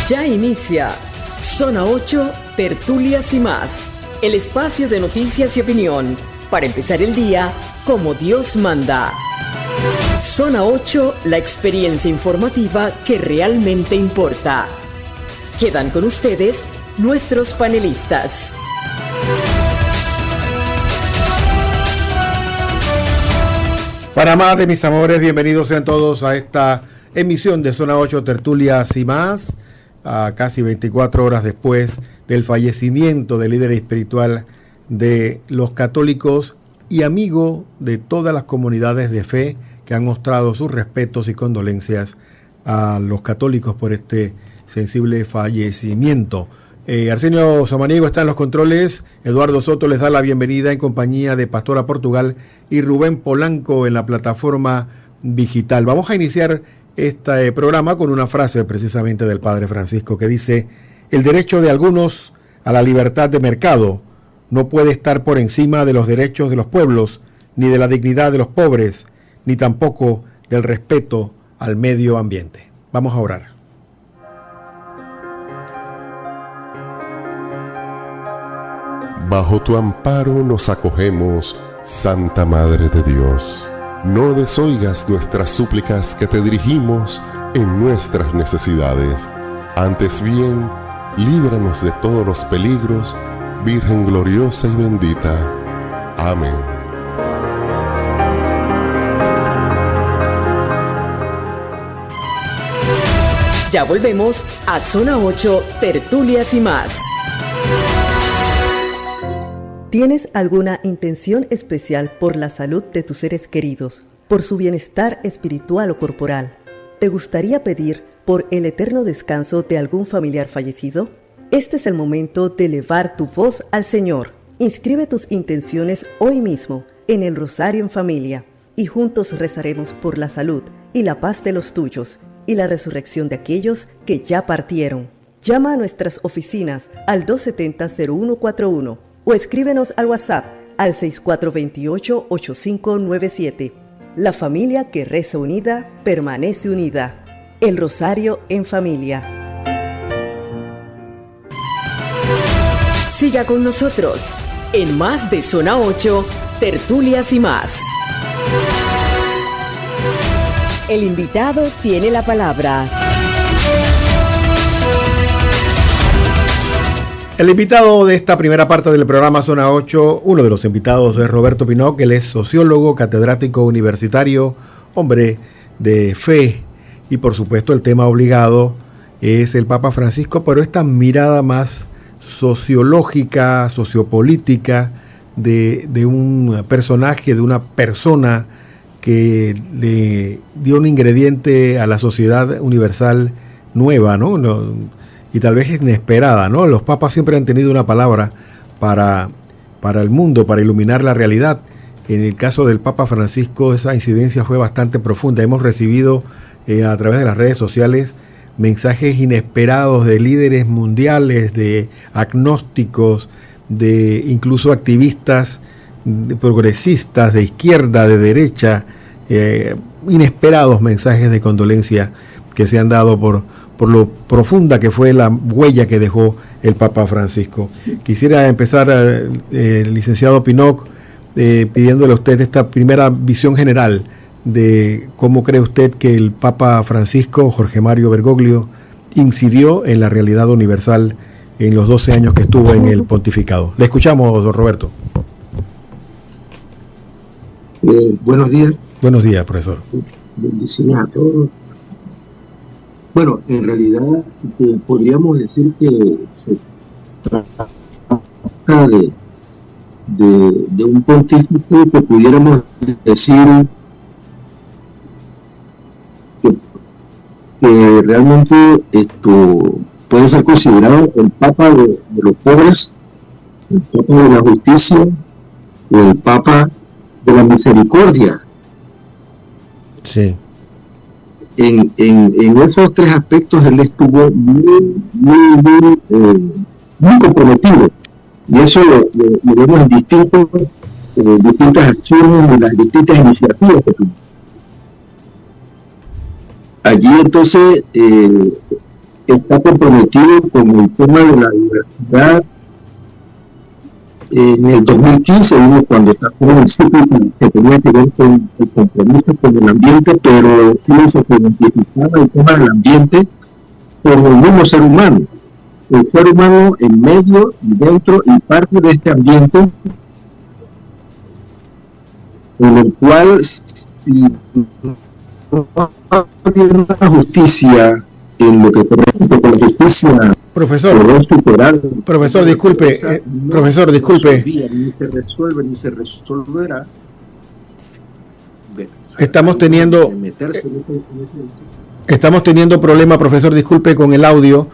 Ya inicia Zona 8, Tertulias y más. El espacio de noticias y opinión para empezar el día como Dios manda. Zona 8, la experiencia informativa que realmente importa. Quedan con ustedes nuestros panelistas. Panamá de mis amores, bienvenidos sean todos a esta emisión de Zona 8, Tertulias y más, a casi 24 horas después del fallecimiento del líder espiritual de los católicos y amigo de todas las comunidades de fe que han mostrado sus respetos y condolencias a los católicos por este sensible fallecimiento. Arsenio Samaniego está en los controles, Eduardo Soto les da la bienvenida en compañía de Pastora Portugal y Rubén Polanco en la plataforma digital. Vamos a iniciar este programa con una frase precisamente del Padre Francisco que dice: el derecho de algunos a la libertad de mercado no puede estar por encima de los derechos de los pueblos, ni de la dignidad de los pobres, ni tampoco del respeto al medio ambiente. Vamos a orar. Bajo tu amparo nos acogemos, Santa Madre de Dios. No desoigas nuestras súplicas que te dirigimos en nuestras necesidades. Antes bien, líbranos de todos los peligros, Virgen gloriosa y bendita. Amén. Ya volvemos a Zona 8, Tertulias y más. ¿Tienes alguna intención especial por la salud de tus seres queridos, por su bienestar espiritual o corporal? ¿Te gustaría pedir por el eterno descanso de algún familiar fallecido? Este es el momento de elevar tu voz al Señor. Inscribe tus intenciones hoy mismo en el Rosario en Familia y juntos rezaremos por la salud y la paz de los tuyos y la resurrección de aquellos que ya partieron. Llama a nuestras oficinas al 270-0141 o escríbenos al WhatsApp al 6428-8597. La familia que reza unida, permanece unida. El Rosario en Familia. Siga con nosotros en más de Zona 8, Tertulias y más. El invitado tiene la palabra. El invitado de esta primera parte del programa Zona 8, uno de los invitados es Roberto Pinoc. Él es sociólogo, catedrático universitario, hombre de fe y por supuesto el tema obligado es el Papa Francisco, pero esta mirada más sociológica, sociopolítica de un personaje, de una persona que le dio un ingrediente a la sociedad universal nueva, ¿no? Y tal vez inesperada, ¿no? Los papas siempre han tenido una palabra para el mundo, para iluminar la realidad. En el caso del Papa Francisco, esa incidencia fue bastante profunda. Hemos recibido a través de las redes sociales mensajes inesperados de líderes mundiales, de agnósticos, de incluso activistas progresistas, de izquierda, de derecha, inesperados mensajes de condolencia que se han dado por lo profunda que fue la huella que dejó el Papa Francisco. Quisiera empezar, licenciado Pinoc, pidiéndole a usted esta primera visión general de cómo cree usted que el Papa Francisco, Jorge Mario Bergoglio, incidió en la realidad universal en los 12 años que estuvo en el pontificado. Le escuchamos, don Roberto. Buenos días. Buenos días, profesor. Bendiciones a todos. Bueno, en realidad podríamos decir que se trata de un pontífice que pudiéramos decir que realmente esto puede ser considerado el Papa de los pobres, el Papa de la justicia, el Papa de la misericordia. Sí. En esos tres aspectos él estuvo muy comprometido, y eso lo vemos en distintas acciones, en las distintas iniciativas que tuvo. Allí entonces está comprometido con el tema de la diversidad. En el 2015 vimos cuando sacó el ciclo que tenía que ver con el compromiso con el ambiente, pero fíjense que identificaba el tema del ambiente como el mismo ser humano. El ser humano en medio y dentro y parte de este ambiente, en el cual si no hay una justicia en lo que corresponde con la justicia, profesor, disculpe, profesor, disculpe. Ni se resuelve ni se resolverá. Estamos teniendo problema, profesor, disculpe, con el audio.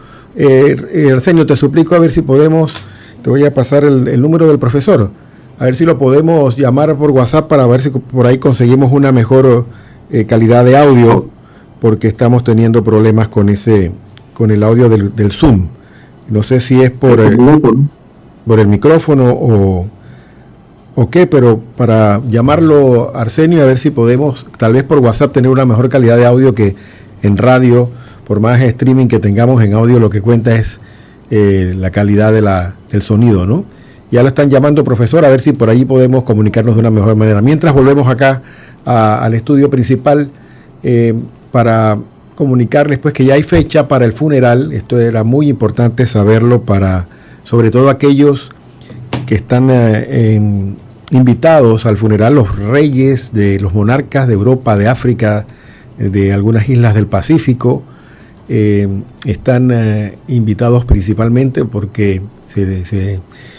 Arsenio, te suplico a ver si podemos, te voy a pasar el número del profesor, a ver si lo podemos llamar por WhatsApp para ver si por ahí conseguimos una mejor calidad de audio, porque estamos teniendo problemas con el audio del Zoom. No sé si es por el micrófono o qué, pero para llamarlo, Arsenio, a ver si podemos, tal vez por WhatsApp, tener una mejor calidad de audio que en radio. Por más streaming que tengamos en audio, lo que cuenta es la calidad del sonido, ¿no? Ya lo están llamando, profesor, a ver si por ahí podemos comunicarnos de una mejor manera. Mientras volvemos acá al estudio principal para comunicarles pues que ya hay fecha para el funeral. Esto era muy importante saberlo para, sobre todo, aquellos que están invitados al funeral, los reyes, de los monarcas de Europa, de África, de algunas islas del Pacífico. Están invitados principalmente porque,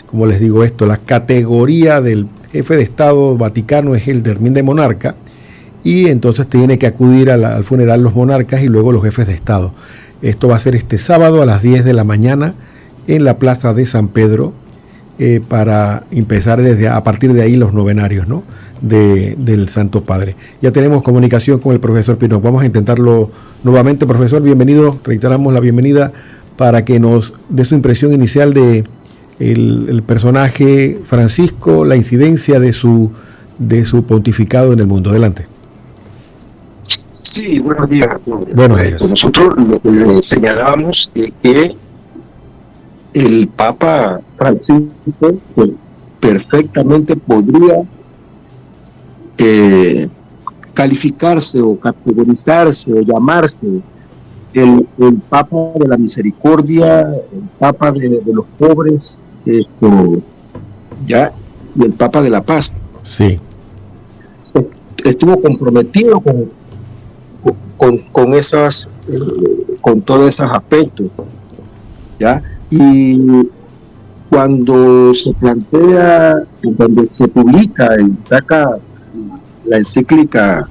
como les digo esto, la categoría del jefe de Estado Vaticano es el de monarca, y entonces tiene que acudir al funeral los monarcas y luego los jefes de Estado. Esto va a ser este sábado a las 10 de la mañana en la Plaza de San Pedro, para empezar a partir de ahí los novenarios, ¿no?, del Santo Padre. Ya tenemos comunicación con el profesor Pinot. Vamos a intentarlo nuevamente. Profesor, bienvenido. Reiteramos la bienvenida para que nos dé su impresión inicial de el personaje Francisco, la incidencia de su pontificado en el mundo. Adelante. Sí, buenos días. Buenos días. Nosotros lo que señalábamos es que el Papa Francisco pues, perfectamente podría calificarse o categorizarse o llamarse el Papa de la Misericordia, el Papa de los pobres, ya, y el Papa de la Paz. Sí. Estuvo comprometido con esas, con todos esos aspectos, ya. Y cuando se plantea, cuando se publica y saca la encíclica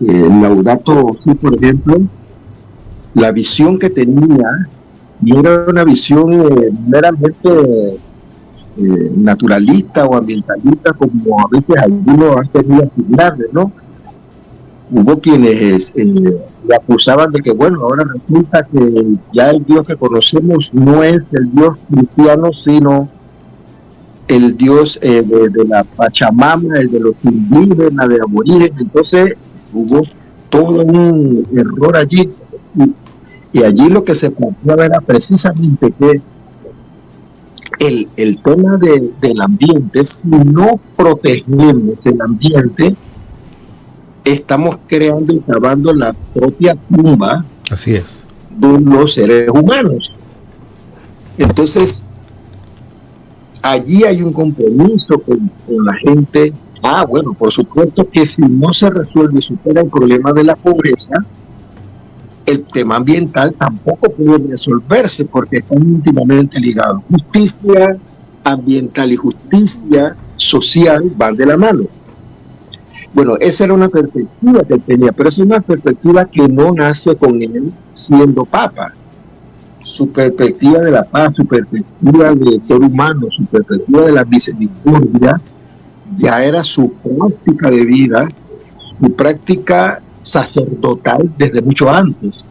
Laudato Si, por ejemplo, la visión que tenía no era una visión meramente naturalista o ambientalista, como a veces algunos han querido asignarle, ¿no? Hubo quienes le acusaban de que, bueno, ahora resulta que ya el Dios que conocemos no es el Dios cristiano, sino el Dios de la Pachamama, el de los indígenas, de aborígenes. Entonces hubo todo un error allí, y allí lo que se planteaba era precisamente que el tema del ambiente, si no protegemos el ambiente, estamos creando y cavando la propia tumba. Así es. De los seres humanos. Entonces, allí hay un compromiso con la gente. Bueno, por supuesto que si no se resuelve y supera el problema de la pobreza, el tema ambiental tampoco puede resolverse porque están íntimamente ligados. Justicia ambiental y justicia social van de la mano. Bueno, esa era una perspectiva que él tenía, pero es una perspectiva que no nace con él siendo papa. Su perspectiva de la paz, su perspectiva del ser humano, su perspectiva de la misericordia, ya era su práctica de vida, su práctica sacerdotal desde mucho antes.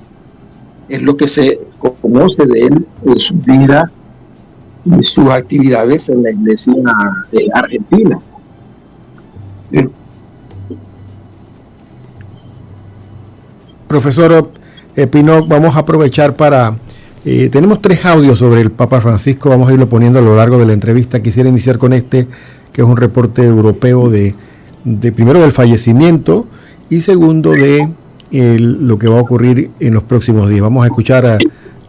Es lo que se conoce de él en su vida y sus actividades en la iglesia argentina. Profesor, Pinochet, vamos a aprovechar para... tenemos 3 audios sobre el Papa Francisco, vamos a irlo poniendo a lo largo de la entrevista. Quisiera iniciar con este, que es un reporte europeo de primero del fallecimiento y segundo de lo que va a ocurrir en los próximos días. Vamos a escuchar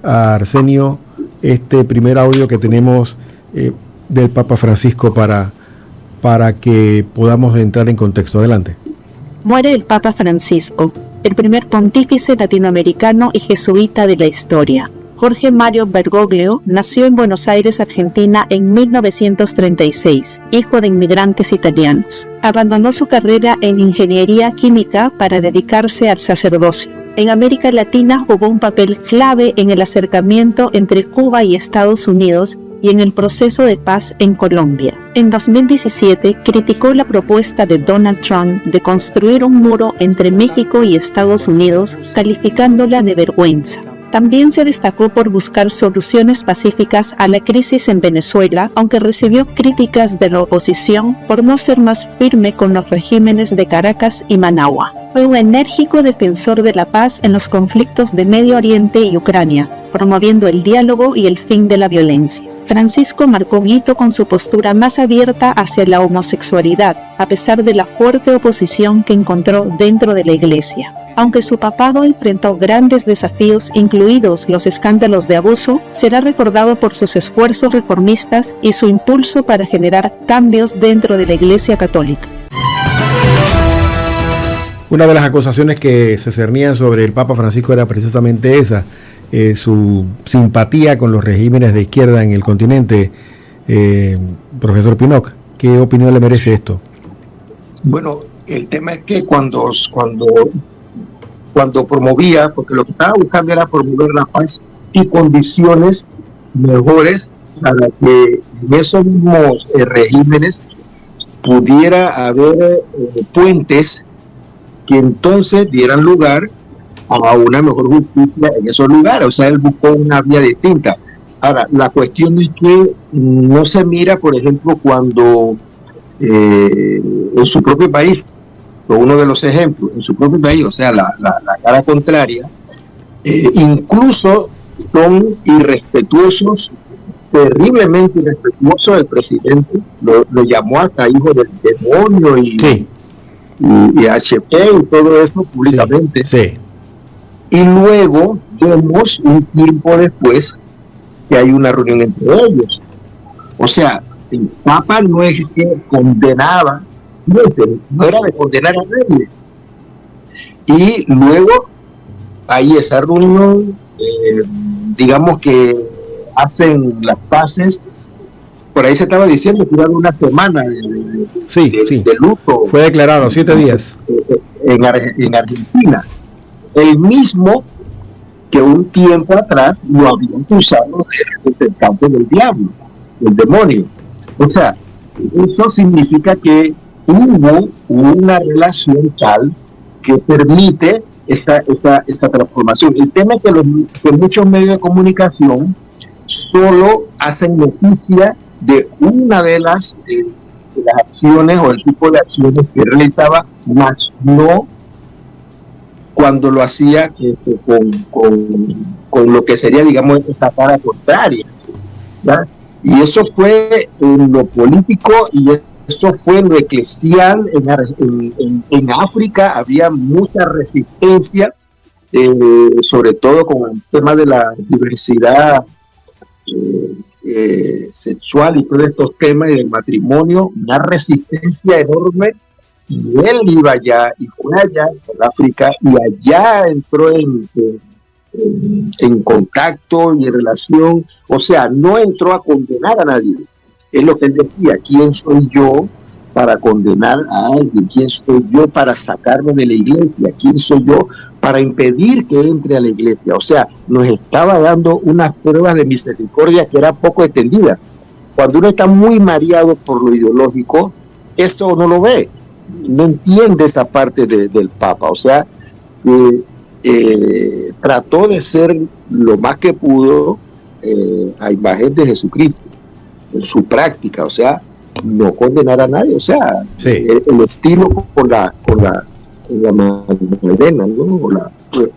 a Arsenio este primer audio que tenemos del Papa Francisco para que podamos entrar en contexto. Adelante. Muere el Papa Francisco, el primer pontífice latinoamericano y jesuita de la historia. Jorge Mario Bergoglio nació en Buenos Aires, Argentina, en 1936, hijo de inmigrantes italianos. Abandonó su carrera en ingeniería química para dedicarse al sacerdocio. En América Latina jugó un papel clave en el acercamiento entre Cuba y Estados Unidos y en el proceso de paz en Colombia. En 2017 criticó la propuesta de Donald Trump de construir un muro entre México y Estados Unidos, calificándola de vergüenza. También se destacó por buscar soluciones pacíficas a la crisis en Venezuela, aunque recibió críticas de la oposición por no ser más firme con los regímenes de Caracas y Managua. Fue un enérgico defensor de la paz en los conflictos de Medio Oriente y Ucrania, promoviendo el diálogo y el fin de la violencia. Francisco marcó un hito con su postura más abierta hacia la homosexualidad, a pesar de la fuerte oposición que encontró dentro de la Iglesia. Aunque su papado enfrentó grandes desafíos, incluidos los escándalos de abuso, será recordado por sus esfuerzos reformistas y su impulso para generar cambios dentro de la Iglesia Católica. Una de las acusaciones que se cernían sobre el Papa Francisco era precisamente esa, su simpatía con los regímenes de izquierda en el continente. Profesor Pinochet, ¿qué opinión le merece esto? Bueno, el tema es que cuando promovía, porque lo que estaba buscando era promover la paz y condiciones mejores para que en esos mismos regímenes pudiera haber puentes que entonces dieran lugar a una mejor justicia en esos lugares. O sea, él buscó una vía distinta. Ahora, la cuestión es que no se mira, por ejemplo, cuando en su propio país, uno de los ejemplos, en su propio país, o sea, la cara contraria, incluso son irrespetuosos, terriblemente irrespetuosos del presidente, lo llamó hasta hijo del demonio y HP y todo eso públicamente. Sí. Y luego vemos un tiempo después que hay una reunión entre ellos. O sea, el Papa no es que condenaba, no era de condenar a nadie. Y luego hay esa reunión, digamos que hacen las paces. Por ahí se estaba diciendo que iba una semana de luto. Fue declarado 7 días. En Argentina. El mismo que un tiempo atrás lo habían acusado de representante del diablo, del demonio. O sea, eso significa que hubo una relación tal que permite esa transformación. El tema es que muchos medios de comunicación solo hacen noticia de una de las acciones o el tipo de acciones que realizaba, más no cuando lo hacía con lo que sería, digamos, esa cara contraria, ¿ya? Y eso fue en lo político y eso fue en lo eclesial. En África había mucha resistencia, sobre todo con el tema de la diversidad sexual y todos estos temas y del matrimonio, una resistencia enorme. Y él iba allá y fue allá en África y allá entró en contacto y en relación. O sea, no entró a condenar a nadie. Es lo que él decía: ¿quién soy yo para condenar a alguien? ¿Quién soy yo para sacarlo de la iglesia? ¿Quién soy yo para impedir que entre a la iglesia? O sea, nos estaba dando unas pruebas de misericordia que era poco entendida. Cuando uno está muy mareado por lo ideológico, eso no lo ve. No entiende esa parte del Papa. O sea, trató de ser lo más que pudo a imagen de Jesucristo en su práctica. O sea, no condenar a nadie. O sea, el estilo con la Magdalena, ¿no?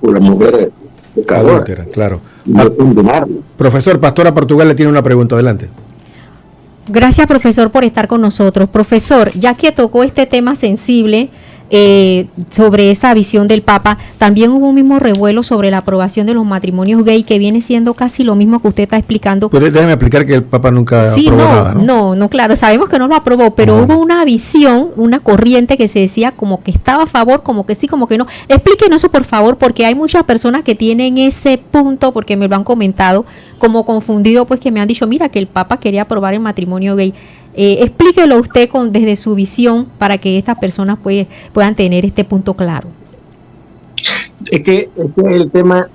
O la mujer pecadora. Adúltera, claro. No condenarla. Profesor, Pastora Portugal le tiene una pregunta, adelante. Gracias, profesor, por estar con nosotros. Profesor, ya que tocó este tema sensible sobre esa visión del Papa, también hubo un mismo revuelo sobre la aprobación de los matrimonios gay, que viene siendo casi lo mismo que usted está explicando. Pero déjeme explicar que el Papa nunca aprobó nada, no, claro, sabemos que no lo aprobó, pero hubo una visión, una corriente que se decía como que estaba a favor, como que sí, como que no. Explíquenos eso, por favor, porque hay muchas personas que tienen ese punto, porque me lo han comentado, como confundido, pues que me han dicho, mira, que el Papa quería aprobar el matrimonio gay. Explíquelo usted desde su visión para que estas personas puedan tener este punto claro. Es que el tema,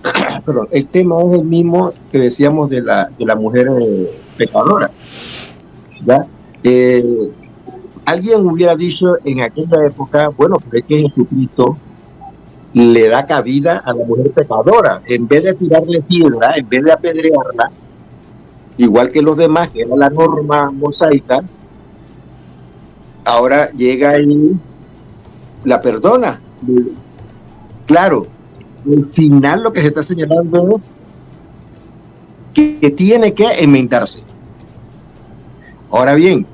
el tema es el mismo que decíamos de la mujer pecadora. ¿Ya? Alguien hubiera dicho en aquella época, bueno, pero es que Jesucristo le da cabida a la mujer pecadora. En vez de tirarle piedra, en vez de apedrearla, igual que los demás, que era la norma mosaica, ahora llega y la perdona. Claro, al final lo que se está señalando es que tiene que enmendarse. Ahora bien,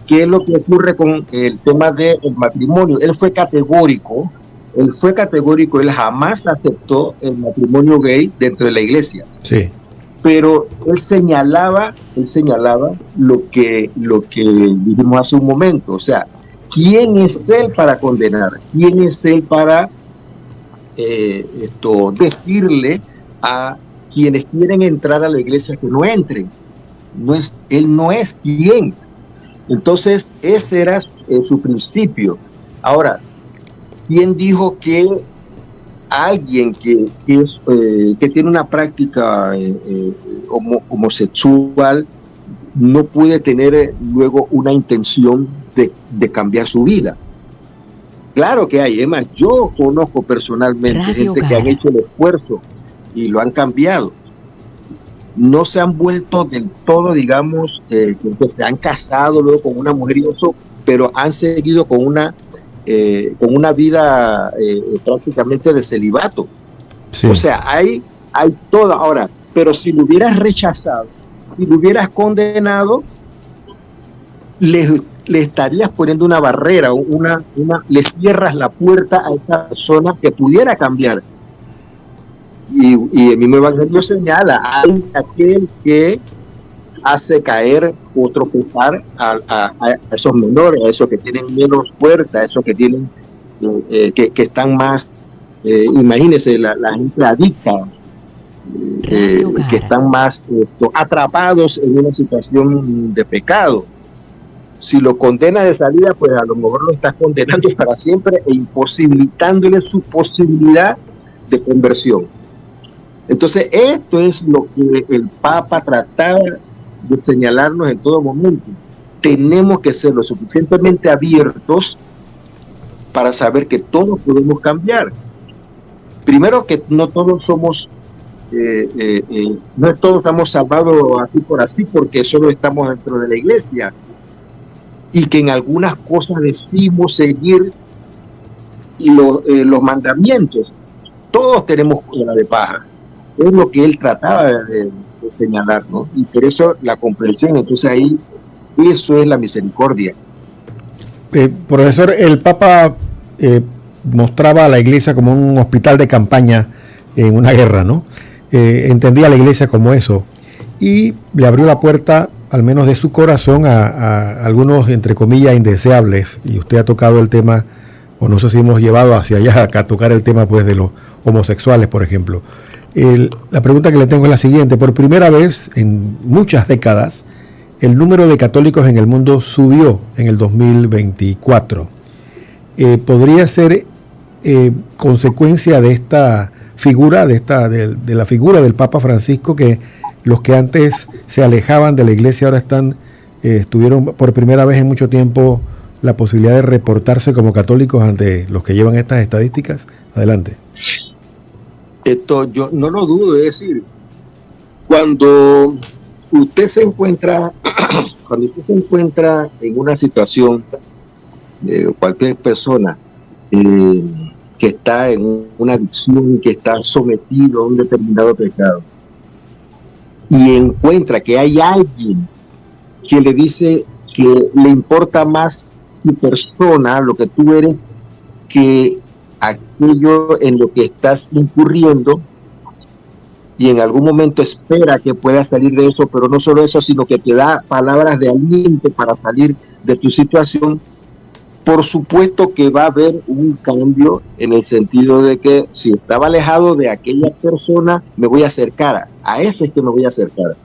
¿qué es lo que ocurre con el tema del matrimonio? Él fue categórico, él jamás aceptó el matrimonio gay dentro de la iglesia. Sí. Pero él señalaba lo que dijimos hace un momento, o sea, ¿quién es él para condenar? ¿Quién es él para decirle a quienes quieren entrar a la iglesia que no entren? Él no es quien. Entonces, ese era su principio. Ahora, ¿quién dijo que alguien que tiene una práctica homosexual no puede tener luego una intención de cambiar su vida? Claro que hay. Además, yo conozco personalmente gente que han hecho el esfuerzo y lo han cambiado. No se han vuelto del todo, digamos, que se han casado luego con una mujer y eso, pero han seguido con una vida prácticamente de celibato. Sí. O sea, hay toda. Ahora, pero si lo hubieras rechazado, si lo hubieras condenado, le estarías poniendo una barrera, le cierras la puerta a esa persona que pudiera cambiar. Y el mismo Evangelio señala, hay aquel que hace caer o tropezar a esos menores, a esos que tienen menos fuerza, a esos que tienen que están más, imagínense, la gente adicta, que están más atrapados en una situación de pecado. Si lo condenas de salida, pues a lo mejor lo estás condenando para siempre e imposibilitándole su posibilidad de conversión. Entonces, esto es lo que el Papa trataba de señalarnos en todo momento. Tenemos que ser lo suficientemente abiertos para saber que todos podemos cambiar. Primero, que no todos somos, no todos estamos salvados así por así, porque solo estamos dentro de la iglesia. Y que en algunas cosas decimos seguir los mandamientos. Todos tenemos cola de paja. Es lo que él trataba de señalar, ¿no? Y por eso la comprensión. Entonces ahí, eso es la misericordia. Profesor, el Papa mostraba a la iglesia como un hospital de campaña en una guerra, ¿no? Entendía a la iglesia como eso. Y le abrió la puerta, al menos de su corazón, a algunos, entre comillas, indeseables. Y usted ha tocado el tema, o no sé si hemos llevado hacia allá a tocar el tema, pues, de los homosexuales, por ejemplo. La pregunta que le tengo es la siguiente. Por primera vez en muchas décadas, el número de católicos en el mundo subió en el 2024. ¿Podría ser consecuencia de esta figura, de la figura del Papa Francisco, que los que antes se alejaban de la iglesia ahora tuvieron por primera vez en mucho tiempo la posibilidad de reportarse como católicos ante los que llevan estas estadísticas? Adelante. Esto yo no lo dudo, es decir, cuando usted se encuentra en una situación, cualquier persona, que está en una adicción, que está sometido a un determinado pecado, y encuentra que hay alguien que le dice que le importa más tu persona, lo que tú eres, que aquello en lo que estás incurriendo, y en algún momento espera que puedas salir de eso, pero no solo eso, sino que te da palabras de aliento para salir de tu situación. Por supuesto que va a haber un cambio en el sentido de que si estaba alejado de aquella persona, me voy a acercar, a ese es que me voy a acercar.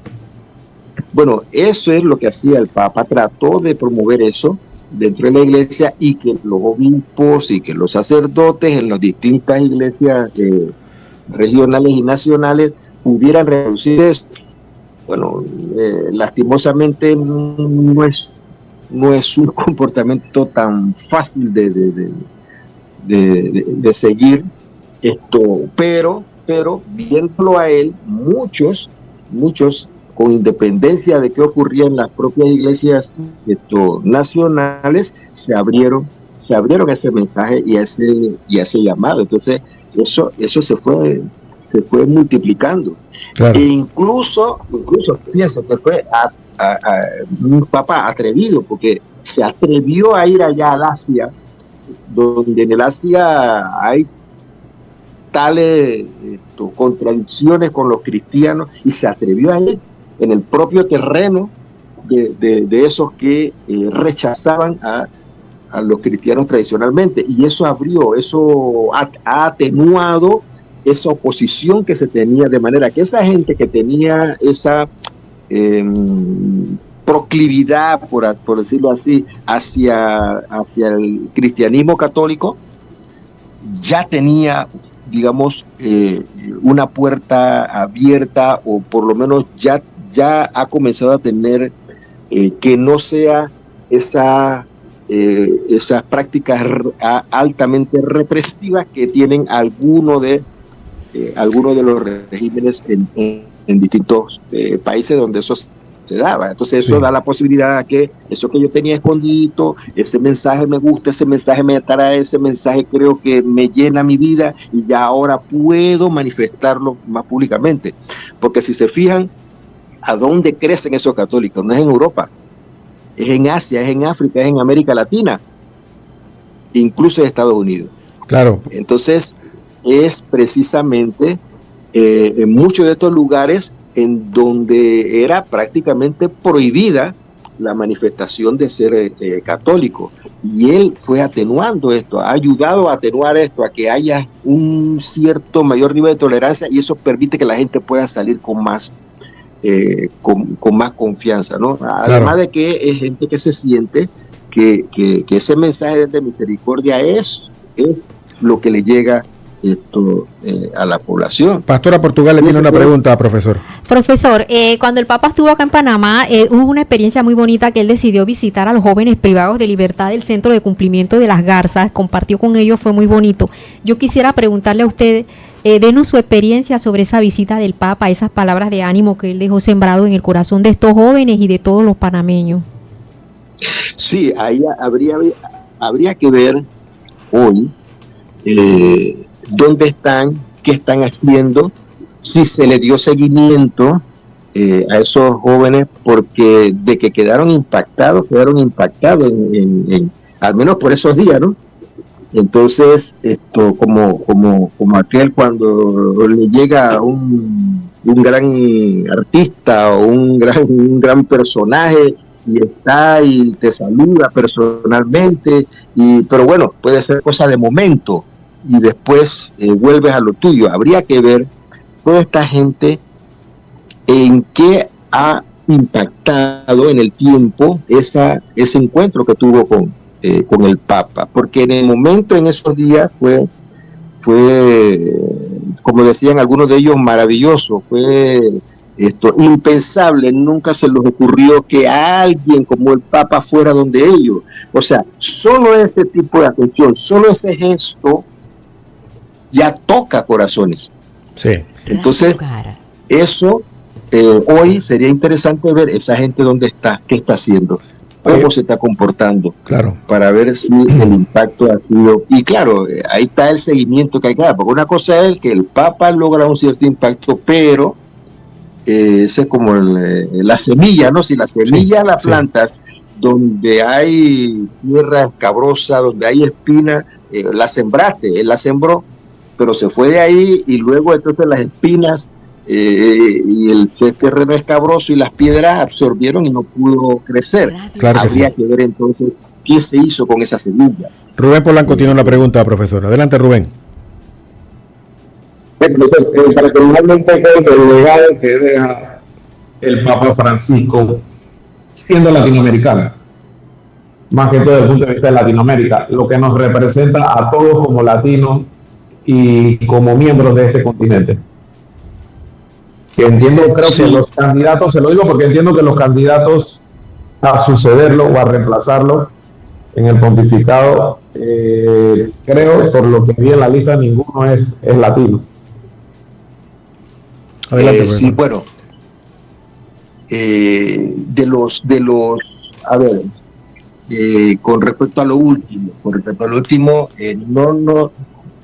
Bueno, eso es lo que hacía el Papa, trató de promover eso dentro de la iglesia y que los obispos y que los sacerdotes en las distintas iglesias regionales y nacionales pudieran reducir eso. Bueno, lastimosamente no es un comportamiento tan fácil de seguir esto, pero viéndolo a él, muchos, con independencia de qué ocurría en las propias iglesias nacionales, se abrieron a ese mensaje y a ese llamado. Entonces, eso se fue multiplicando. Claro. E incluso fíjense que fue un Papa atrevido, porque se atrevió a ir allá al Asia, donde en el Asia hay tales contradicciones con los cristianos, y se atrevió a ir en el propio terreno de esos que rechazaban a los cristianos tradicionalmente, y eso ha atenuado esa oposición que se tenía, de manera que esa gente que tenía esa proclividad, por decirlo así, hacia el cristianismo católico, ya tenía, digamos, una puerta abierta, o por lo menos ya ha comenzado a tener que no sea esas prácticas altamente represivas que tienen algunos de los regímenes en distintos países donde eso se daba. Entonces eso da la posibilidad a que eso que yo tenía escondido, ese mensaje me gusta, ese mensaje me atrae, ese mensaje creo que me llena mi vida, y ya ahora puedo manifestarlo más públicamente. Porque si se fijan, ¿a dónde crecen esos católicos? No es en Europa, es en Asia, es en África, es en América Latina, incluso en Estados Unidos. Claro. Entonces, es precisamente en muchos de estos lugares en donde era prácticamente prohibida la manifestación de ser católico. Y él fue atenuando esto, ha ayudado a atenuar esto, a que haya un cierto mayor nivel de tolerancia, y eso permite que la gente pueda salir con más confianza, ¿no? Además, claro, de que es gente que se siente que ese mensaje de misericordia es lo que le llega a la población. Pastora Portugal le tiene una pregunta, profesor. Profesor, cuando el Papa estuvo acá en Panamá, hubo una experiencia muy bonita que él decidió visitar a los jóvenes privados de libertad del Centro de Cumplimiento de las Garzas, compartió con ellos, fue muy bonito. Yo quisiera preguntarle a usted, denos su experiencia sobre esa visita del Papa, esas palabras de ánimo que él dejó sembrado en el corazón de estos jóvenes y de todos los panameños. Sí, ahí habría que ver hoy dónde están, qué están haciendo, si se le dio seguimiento a esos jóvenes, porque de que quedaron impactados en al menos por esos días, ¿no? Entonces, como aquel cuando le llega un gran artista o un gran personaje y está y te saluda personalmente, pero bueno, puede ser cosa de momento y después vuelves a lo tuyo. Habría que ver toda esta gente en qué ha impactado en el tiempo ese encuentro que tuvo con el Papa, porque en el momento, en esos días, fue como decían algunos de ellos, maravilloso, fue impensable, nunca se les ocurrió que alguien como el Papa fuera donde ellos. O sea, solo ese tipo de atención, solo ese gesto ya toca corazones. Sí. Entonces, eso hoy sería interesante ver esa gente dónde está, qué está haciendo. cómo se está comportando, claro, para ver si el impacto ha sido, y claro, ahí está el seguimiento que hay que dar, porque una cosa es que el Papa logra un cierto impacto, pero ese es como la semilla, ¿no? Si la semilla la plantas donde hay tierra escabrosa, donde hay espina, la sembraste, él la sembró, pero se fue de ahí y luego entonces las espinas y el terreno escabroso y las piedras absorbieron y no pudo crecer. Claro que Habría que ver entonces qué se hizo con esa semilla. Rubén Polanco tiene una pregunta, profesor. Adelante, Rubén. Sí, profesor, personalmente creo que el legado que deja el Papa Francisco, siendo latinoamericano, más que todo desde el punto de vista de Latinoamérica, lo que nos representa a todos como latinos y como miembros de este continente. Que entiendo, creo que los candidatos, se lo digo porque entiendo que los candidatos a sucederlo o a reemplazarlo en el pontificado, creo, por lo que vi en la lista, ninguno es latino. Adelante, sí, bueno, de los, a ver, con respecto a lo último,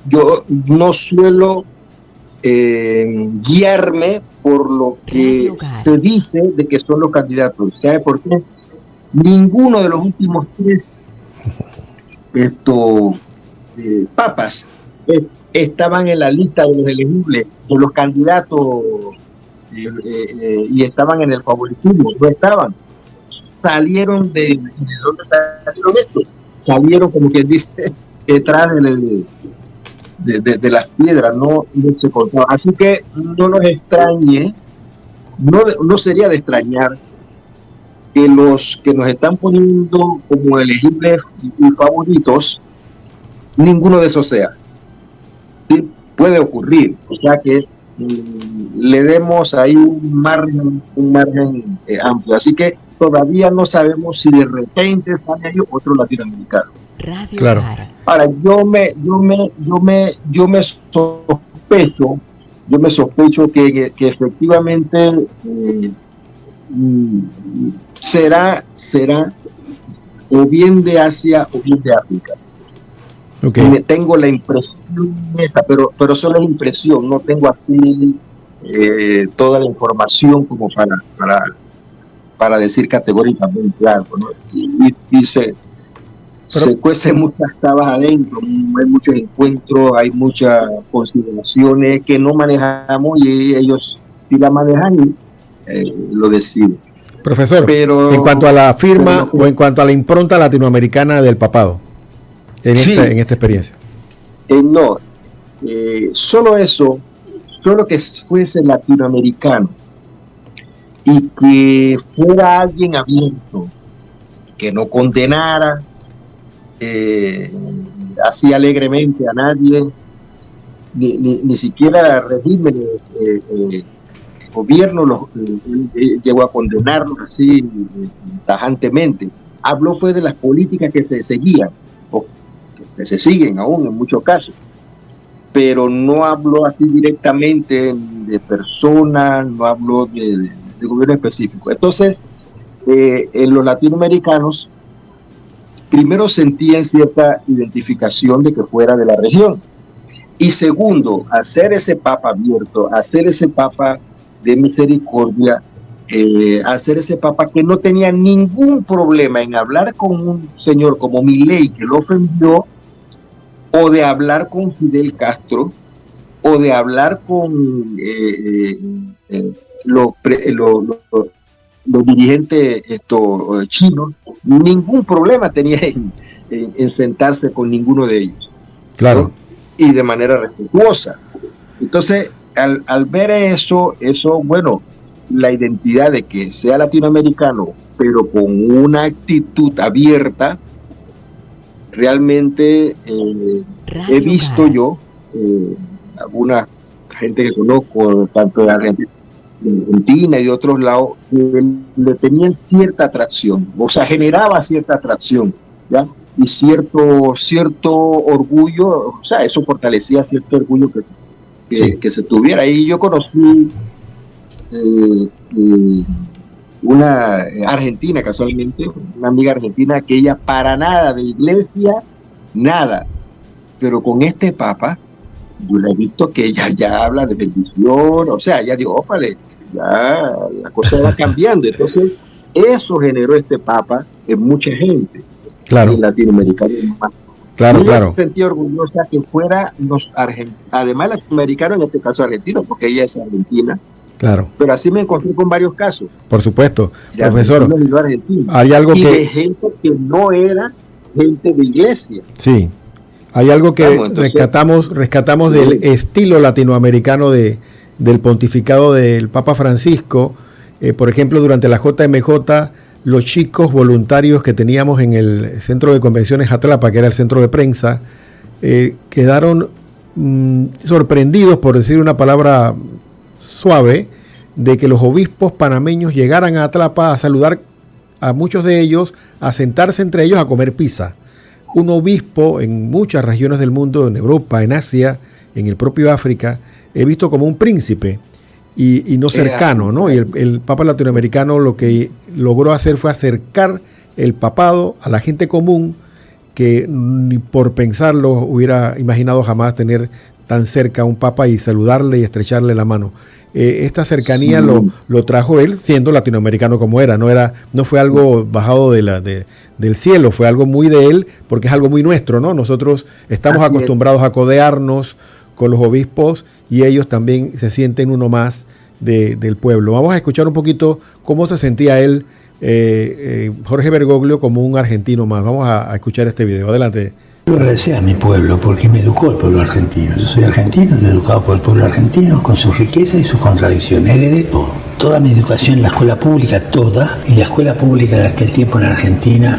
yo no suelo guiarme por lo que se dice de que son los candidatos. ¿Sabe por qué? Ninguno de los últimos 3 papas estaban en la lista de los elegibles, de los candidatos, y estaban en el favoritismo, no estaban. Salieron ¿de dónde salieron estos? Salieron, como quien dice, detrás de las piedras, no se contaba. Así que no nos extrañe, no sería de extrañar que los que nos están poniendo como elegibles y favoritos, ninguno de esos sea. ¿Sí? Puede ocurrir, o sea que le demos ahí un margen amplio. Así que todavía no sabemos si de repente sale ahí otro latinoamericano. Claro. Ahora, yo me sospecho que efectivamente será o bien de Asia o bien de África. Okay. Me tengo la impresión esa, pero solo es impresión, no tengo así toda la información como para decir categóricamente algo, ¿no? Y se cuecen muchas habas adentro, hay muchos encuentros, hay muchas consideraciones que no manejamos y ellos sí la manejan y lo deciden. Profesor, pero, en cuanto a la firma o en cuanto a la impronta latinoamericana del papado en esta experiencia. No, solo eso, solo que fuese latinoamericano y que fuera alguien abierto, que no condenara así alegremente a nadie, ni siquiera regímenes, gobierno llegó a condenarlos así tajantemente. Habló fue de las políticas que se seguían, o que se siguen aún en muchos casos, pero no habló así directamente de personas, no habló de gobierno específico. Entonces, en los latinoamericanos, primero sentían cierta identificación de que fuera de la región. Y segundo, hacer ese papa abierto, hacer ese papa de misericordia, hacer ese papa que no tenía ningún problema en hablar con un señor como Milei, que lo ofendió, o de hablar con Fidel Castro, o de hablar con los dirigentes chinos. Ningún problema tenía en sentarse con ninguno de ellos. Claro. ¿No? Y de manera respetuosa. Entonces, al ver eso, bueno, la identidad de que sea latinoamericano, pero con una actitud abierta, realmente he visto yo alguna gente que conozco, tanto de Argentina y de otros lados, que le tenían cierta atracción, o sea, generaba cierta atracción, ¿ya? Y cierto orgullo, o sea, eso fortalecía cierto orgullo que se tuviera. Y yo conocí una argentina, casualmente, una amiga argentina, que ella para nada de iglesia, nada. Pero con este papa, yo le he visto que ella ya habla de bendición, o sea, ya digo, ópale, ya la cosa va cambiando. Entonces, eso generó este papa en mucha gente, claro, en latinoamericanos más. Claro, y ella claro. se sentía orgullosa que fuera los argentinos, además latinoamericanos, en este caso argentinos, porque ella es argentina. Claro. Pero así me encontré con varios casos. Por supuesto, De profesor. Hay algo y que de gente que no era gente de iglesia. Sí. Hay algo que Entonces, rescatamos del estilo latinoamericano del pontificado del Papa Francisco. Por ejemplo, durante la JMJ, los chicos voluntarios que teníamos en el Centro de Convenciones Atlapa, que era el centro de prensa, quedaron sorprendidos, por decir una palabra suave, de que los obispos panameños llegaran a Atlapa a saludar a muchos de ellos, a sentarse entre ellos a comer pizza. Un obispo en muchas regiones del mundo, en Europa, en Asia, en el propio África, he visto como un príncipe y no cercano, ¿no? Y el Papa latinoamericano lo que logró hacer fue acercar el papado a la gente común, que ni por pensarlo hubiera imaginado jamás tener tan cerca a un papa y saludarle y estrecharle la mano. Esta cercanía sí lo trajo él siendo latinoamericano como era. No fue algo bajado del cielo, fue algo muy de él, porque es algo muy nuestro, ¿no? Nosotros estamos acostumbrados a codearnos con los obispos y ellos también se sienten uno más del pueblo. Vamos a escuchar un poquito cómo se sentía él, Jorge Bergoglio, como un argentino más. Vamos a escuchar este video. Adelante. Quiero agradecer a mi pueblo porque me educó el pueblo argentino. Yo soy argentino, soy educado por el pueblo argentino con sus riquezas y sus contradicciones. Heredé todo. Toda mi educación en la escuela pública, toda, y la escuela pública de aquel tiempo en Argentina,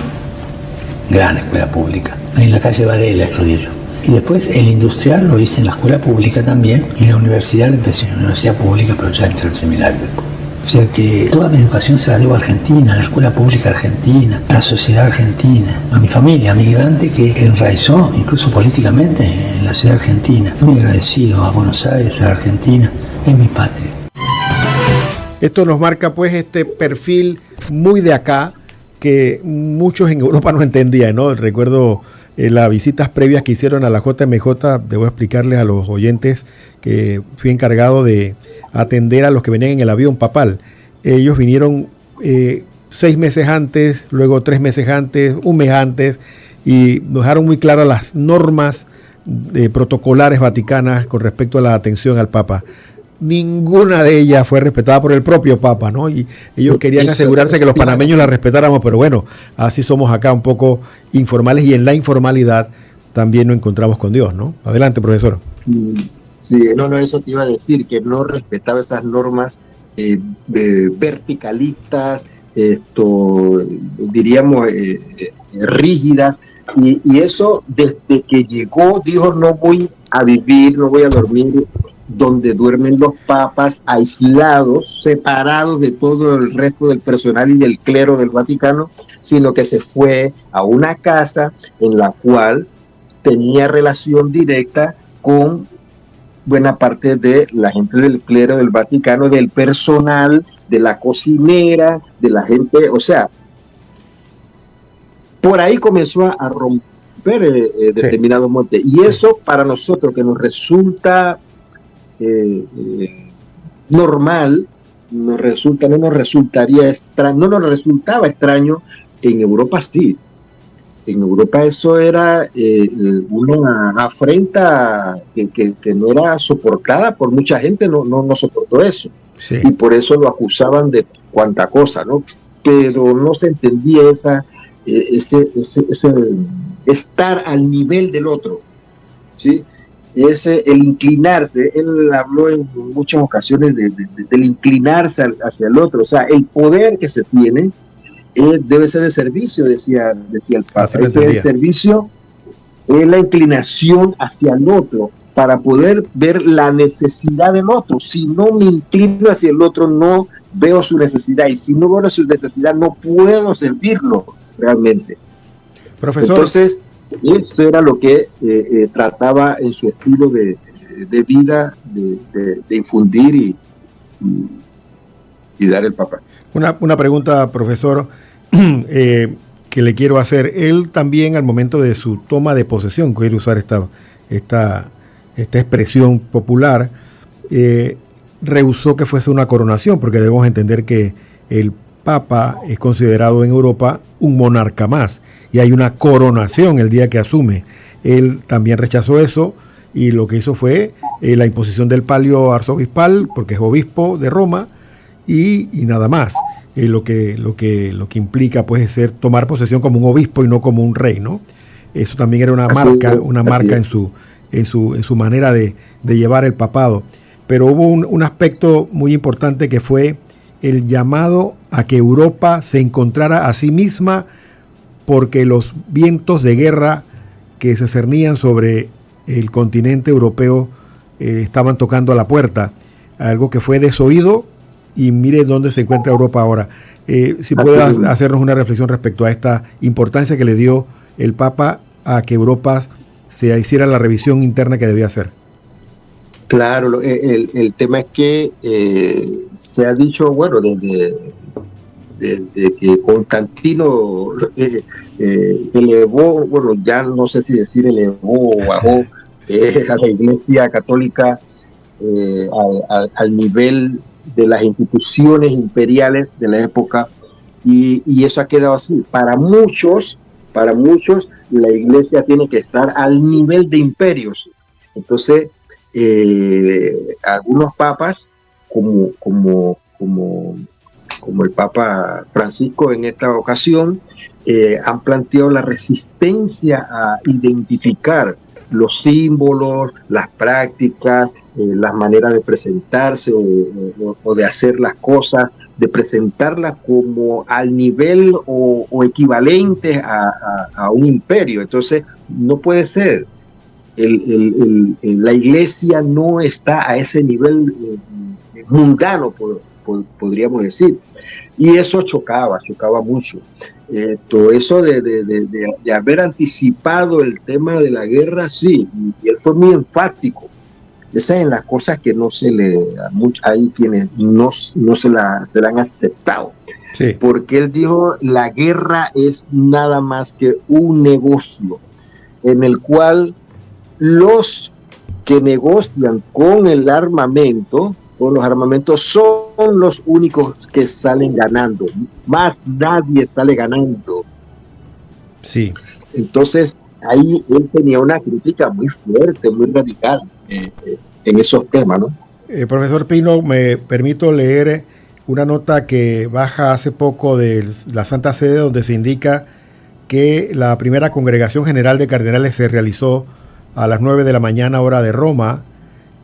gran escuela pública. Ahí en la calle Varela estudié yo. Y después el industrial lo hice en la escuela pública también, y la universidad la empecé en la universidad pública, pero ya entré al seminario después. O sea que toda mi educación se la debo a Argentina, a la escuela pública argentina, a la sociedad argentina, a mi familia migrante que enraizó incluso políticamente en la ciudad argentina. Muy agradecido a Buenos Aires, a la Argentina, es mi patria. Esto nos marca pues este perfil muy de acá que muchos en Europa no entendían, ¿no? Recuerdo las visitas previas que hicieron a la JMJ, debo explicarles a los oyentes que fui encargado de atender a los que venían en el avión papal. Ellos vinieron 6 meses antes, luego 3 meses antes, un mes antes, y nos dejaron muy claras las normas protocolares vaticanas con respecto a la atención al Papa. Ninguna de ellas fue respetada por el propio Papa, ¿no? Y ellos querían asegurarse que los panameños la respetáramos, pero bueno, así somos acá un poco informales, y en la informalidad también nos encontramos con Dios, ¿no? Adelante, profesor. Sí, eso te iba a decir, que no respetaba esas normas verticalistas, diríamos rígidas, y eso desde que llegó dijo: no voy a vivir, no voy a dormir donde duermen los papas, aislados, separados de todo el resto del personal y del clero del Vaticano, sino que se fue a una casa en la cual tenía relación directa con buena parte de la gente del clero del Vaticano, del personal, de la cocinera, de la gente, o sea, por ahí comenzó a romper determinados montes. Y eso para nosotros, que nos resulta normal, no nos resultaba extraño. En Europa sí. En Europa eso era una afrenta que no era soportada por mucha gente, no soportó eso. Sí. Y por eso lo acusaban de cuanta cosa, ¿no? Pero no se entendía ese estar al nivel del otro, ¿sí? El inclinarse. Él habló en muchas ocasiones del inclinarse hacia el otro, o sea, el poder que se tiene debe ser de servicio, decía el Papa. El servicio es la inclinación hacia el otro para poder ver la necesidad del otro. Si no me inclino hacia el otro, no veo su necesidad, y si no veo su necesidad, no puedo servirlo realmente. Profesor. Entonces, eso era lo que trataba en su estilo de vida, de infundir dar el Papa. Una pregunta, profesor, que le quiero hacer. Él también, al momento de su toma de posesión, quiero usar esta expresión popular, rehusó que fuese una coronación, porque debemos entender que el Papa es considerado en Europa un monarca más, y hay una coronación el día que asume. Él también rechazó eso, y lo que hizo fue la imposición del palio arzobispal, porque es obispo de Roma, y nada más. Lo que implica pues es tomar posesión como un obispo y no como un rey, ¿no? Eso también era una marca en su manera de llevar el papado. Pero hubo un aspecto muy importante, que fue el llamado a que Europa se encontrara a sí misma, porque los vientos de guerra que se cernían sobre el continente europeo estaban tocando a la puerta, algo que fue desoído, y mire dónde se encuentra Europa ahora. Si puede hacernos una reflexión respecto a esta importancia que le dio el Papa a que Europa se hiciera la revisión interna que debía hacer. Claro, el tema es que se ha dicho, bueno, desde que Constantino elevó, bueno, ya no sé si decir elevó o bajó a la Iglesia Católica al nivel de las instituciones imperiales de la época, y eso ha quedado así. Para muchos la Iglesia tiene que estar al nivel de imperios. Entonces, algunos papas, como el Papa Francisco en esta ocasión, han planteado la resistencia a identificar los símbolos, las prácticas, las maneras de presentarse o de hacer las cosas, de presentarlas como al nivel o equivalentes a un imperio. Entonces, no puede ser. La Iglesia no está a ese nivel mundano, podríamos decir. Y eso chocaba mucho. Todo eso de haber anticipado el tema de la guerra, sí, y él fue muy enfático. Esas son las cosas que no se le... Hay quienes no se la han aceptado. Sí. Porque él dijo, la guerra es nada más que un negocio en el cual los que negocian con el armamento, con los armamentos, son los únicos que salen ganando. Más nadie sale ganando. Sí. Entonces, ahí él tenía una crítica muy fuerte, muy radical en esos temas, ¿no? Profesor Pino, me permito leer una nota que baja hace poco de la Santa Sede, donde se indica que la primera congregación general de cardenales se realizó a las 9 de la mañana, hora de Roma.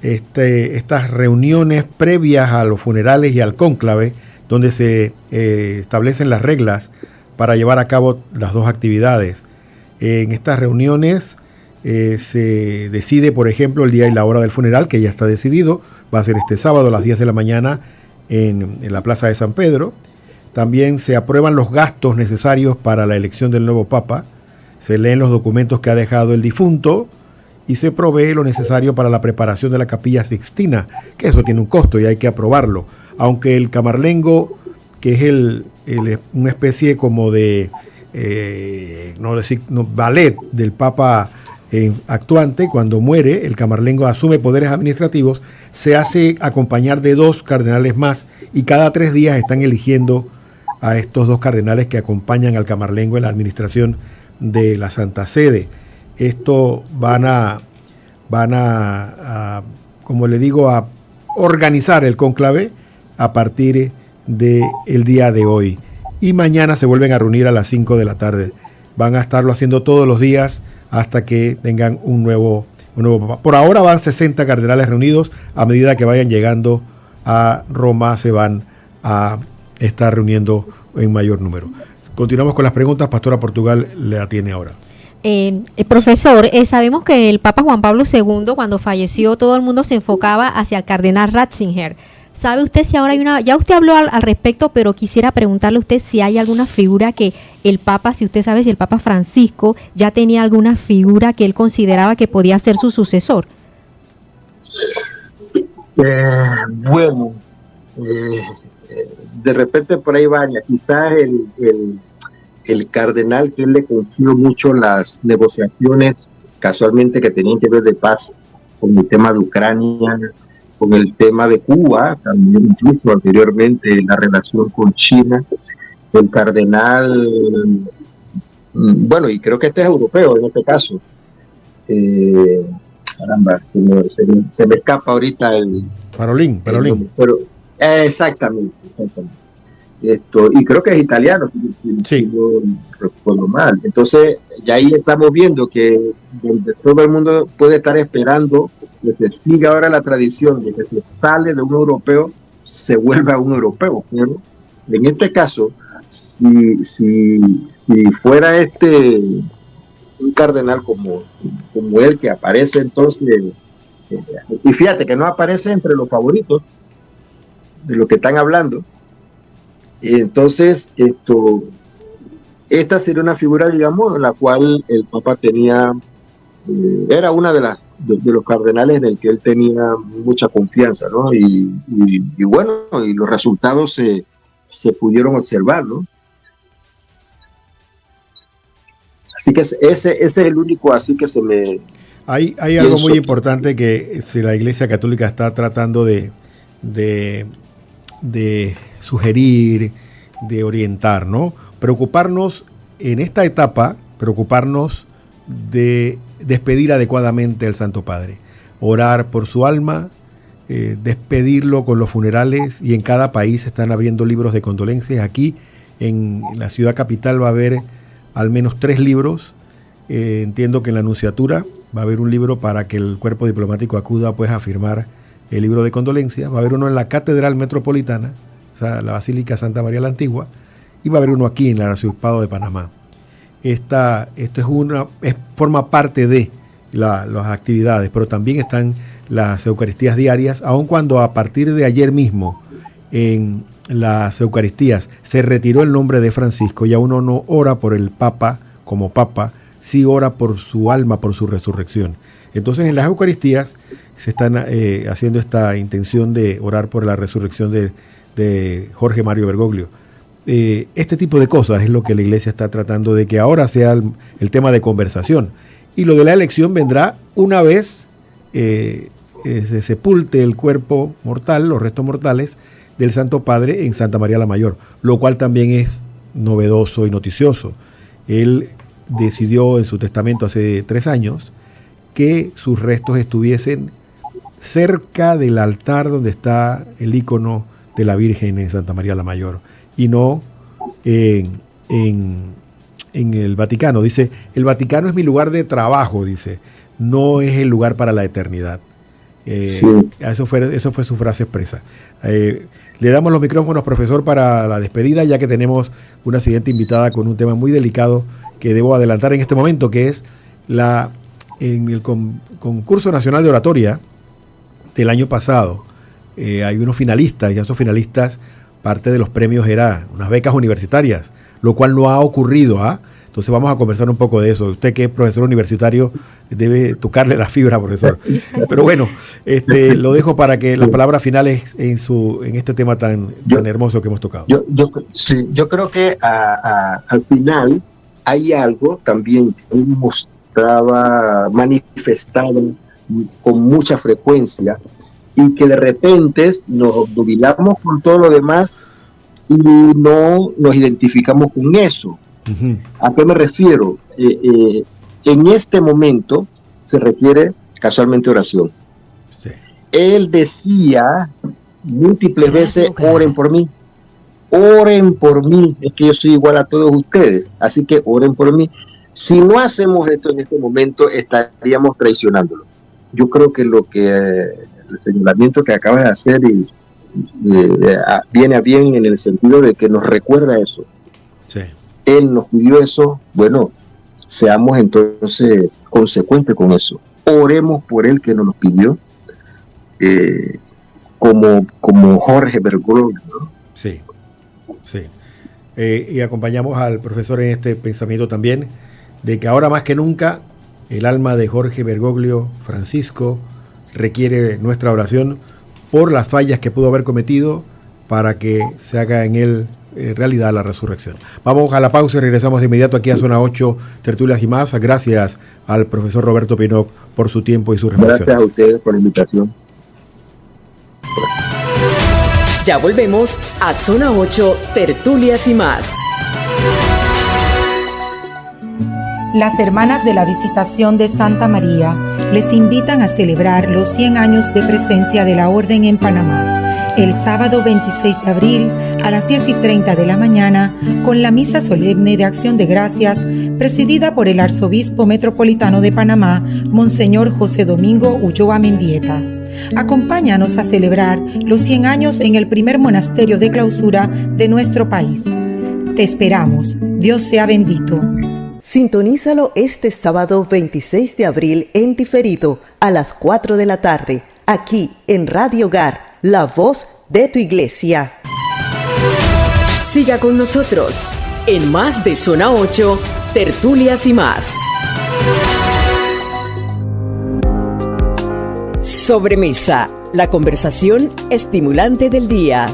Estas reuniones previas a los funerales y al cónclave, donde se establecen las reglas para llevar a cabo las dos actividades. En estas reuniones se decide, por ejemplo, el día y la hora del funeral, que ya está decidido. Va a ser este sábado a las 10 de la mañana en la Plaza de San Pedro. También se aprueban los gastos necesarios para la elección del nuevo Papa. Se leen los documentos que ha dejado el difunto y se provee lo necesario para la preparación de la Capilla Sixtina, que eso tiene un costo y hay que aprobarlo. Aunque el camarlengo, que es una especie como de ballet del Papa actuante, cuando muere, el camarlengo asume poderes administrativos, se hace acompañar de 2 cardenales más, y cada 3 días están eligiendo a estos 2 cardenales que acompañan al camarlengo en la administración de la Santa Sede. Esto van a, como le digo, a organizar el cónclave a partir del día de hoy. Y mañana se vuelven a reunir a las 5 de la tarde. Van a estarlo haciendo todos los días hasta que tengan un nuevo Papa. Por ahora van 60 cardenales reunidos. A medida que vayan llegando a Roma se van a estar reuniendo en mayor número. Continuamos con las preguntas. Pastora Portugal la tiene ahora. Profesor, sabemos que el Papa Juan Pablo II, cuando falleció, todo el mundo se enfocaba hacia el cardenal Ratzinger. ¿Sabe usted si ahora hay una... Ya usted habló al respecto, pero quisiera preguntarle a usted si hay alguna figura que el Papa, si usted sabe si el Papa Francisco ya tenía alguna figura que él consideraba que podía ser su sucesor. Bueno, De repente por ahí varias. Quizás el cardenal, que él le confió mucho las negociaciones casualmente que tenían que ver de paz con el tema de Ucrania, con el tema de Cuba, también incluso anteriormente la relación con China. El cardenal, bueno, y creo que este es europeo en este caso. Caramba, se me escapa ahorita el... Parolín. Pero, exactamente. Y creo que es italiano, si no recuerdo mal. Entonces, ya ahí estamos viendo que donde todo el mundo puede estar esperando que se siga ahora la tradición de que se sale de un europeo, se vuelve a un europeo. Pero en este caso, si fuera un cardenal como él que aparece entonces, y fíjate que no aparece entre los favoritos de lo que están hablando, entonces esta sería una figura, digamos, en la cual el Papa tenía, era una de los cardenales en el que él tenía mucha confianza, ¿no? Y bueno, y los resultados se pudieron observar, ¿no? Así que ese es el único, así que se me... Hay algo muy importante que la Iglesia Católica está tratando de sugerir, de orientar, ¿no? Preocuparnos en esta etapa, de despedir adecuadamente al Santo Padre, orar por su alma, despedirlo con los funerales, y en cada país están abriendo libros de condolencias. Aquí en la ciudad capital va a haber al menos 3 libros. Entiendo que en la Anunciatura va a haber un libro para que el cuerpo diplomático acuda pues a firmar el libro de condolencias. Va a haber uno en la Catedral Metropolitana, o sea, la Basílica Santa María la Antigua, y va a haber uno aquí en el Arzobispado de Panamá. Esto forma parte de las actividades, pero también están las Eucaristías diarias, aun cuando a partir de ayer mismo en las Eucaristías se retiró el nombre de Francisco, ya uno no ora por el Papa como Papa, sí ora por su alma, por su resurrección. Entonces en las Eucaristías se están haciendo esta intención de orar por la resurrección de Jorge Mario Bergoglio. Este tipo de cosas es lo que la Iglesia está tratando de que ahora sea el tema de conversación. Y lo de la elección vendrá una vez se sepulte el cuerpo mortal, los restos mortales del Santo Padre en Santa María la Mayor, lo cual también es novedoso y noticioso. Él decidió en su testamento hace 3 años que sus restos estuviesen cerca del altar donde está el ícono de la Virgen en Santa María la Mayor, y no en el Vaticano. Dice, el Vaticano es mi lugar de trabajo, dice, no es el lugar para la eternidad. Sí. Eso fue su frase expresa. Le damos los micrófonos, profesor, para la despedida, ya que tenemos una siguiente invitada con un tema muy delicado que debo adelantar en este momento, que es en el concurso nacional de oratoria del año pasado. Hay unos finalistas, y esos finalistas, parte de los premios era unas becas universitarias, lo cual no ha ocurrido. Entonces vamos a conversar un poco de eso. Usted, que es profesor universitario, debe tocarle la fibra, profesor. Pero bueno, lo dejo para que las palabras finales en este tema tan hermoso que hemos tocado. Yo creo que al final hay algo también que manifestado con mucha frecuencia, y que de repente nos obnubilamos con todo lo demás y no nos identificamos con eso. Uh-huh. ¿A qué me refiero? En este momento se requiere casualmente oración. Sí. Él decía múltiples veces, oren por mí, es que yo soy igual a todos ustedes, así que oren por mí. Si no hacemos esto en este momento, estaríamos traicionándolo. Yo creo que el señalamiento que acabas de hacer viene a bien en el sentido de que nos recuerda eso. Sí. Él nos pidió eso, bueno, seamos entonces consecuentes con eso. Oremos por él que nos lo pidió, como Jorge Bergoglio, ¿no? Sí, sí. Y acompañamos al profesor en este pensamiento también, de que ahora más que nunca el alma de Jorge Bergoglio Francisco requiere nuestra oración por las fallas que pudo haber cometido, para que se haga en él realidad la resurrección. Vamos a la pausa y regresamos de inmediato aquí a Zona 8, Tertulias y más. Gracias al profesor Roberto Pinoc por su tiempo y sus reflexiones. Gracias a ustedes por la invitación. Ya volvemos a Zona 8, Tertulias y más. Las hermanas de la Visitación de Santa María les invitan a celebrar los 100 años de presencia de la Orden en Panamá, el sábado 26 de abril a las 10:30 de la mañana, con la misa solemne de Acción de Gracias, presidida por el Arzobispo Metropolitano de Panamá, Monseñor José Domingo Ulloa Mendieta. Acompáñanos a celebrar los 100 años en el primer monasterio de clausura de nuestro país. Te esperamos. Dios sea bendito. Sintonízalo este sábado 26 de abril en diferido a las 4 de la tarde, aquí en Radio Hogar, la voz de tu iglesia. Siga con nosotros en más de Zona 8, Tertulias y más. Sobremesa, la conversación estimulante del día.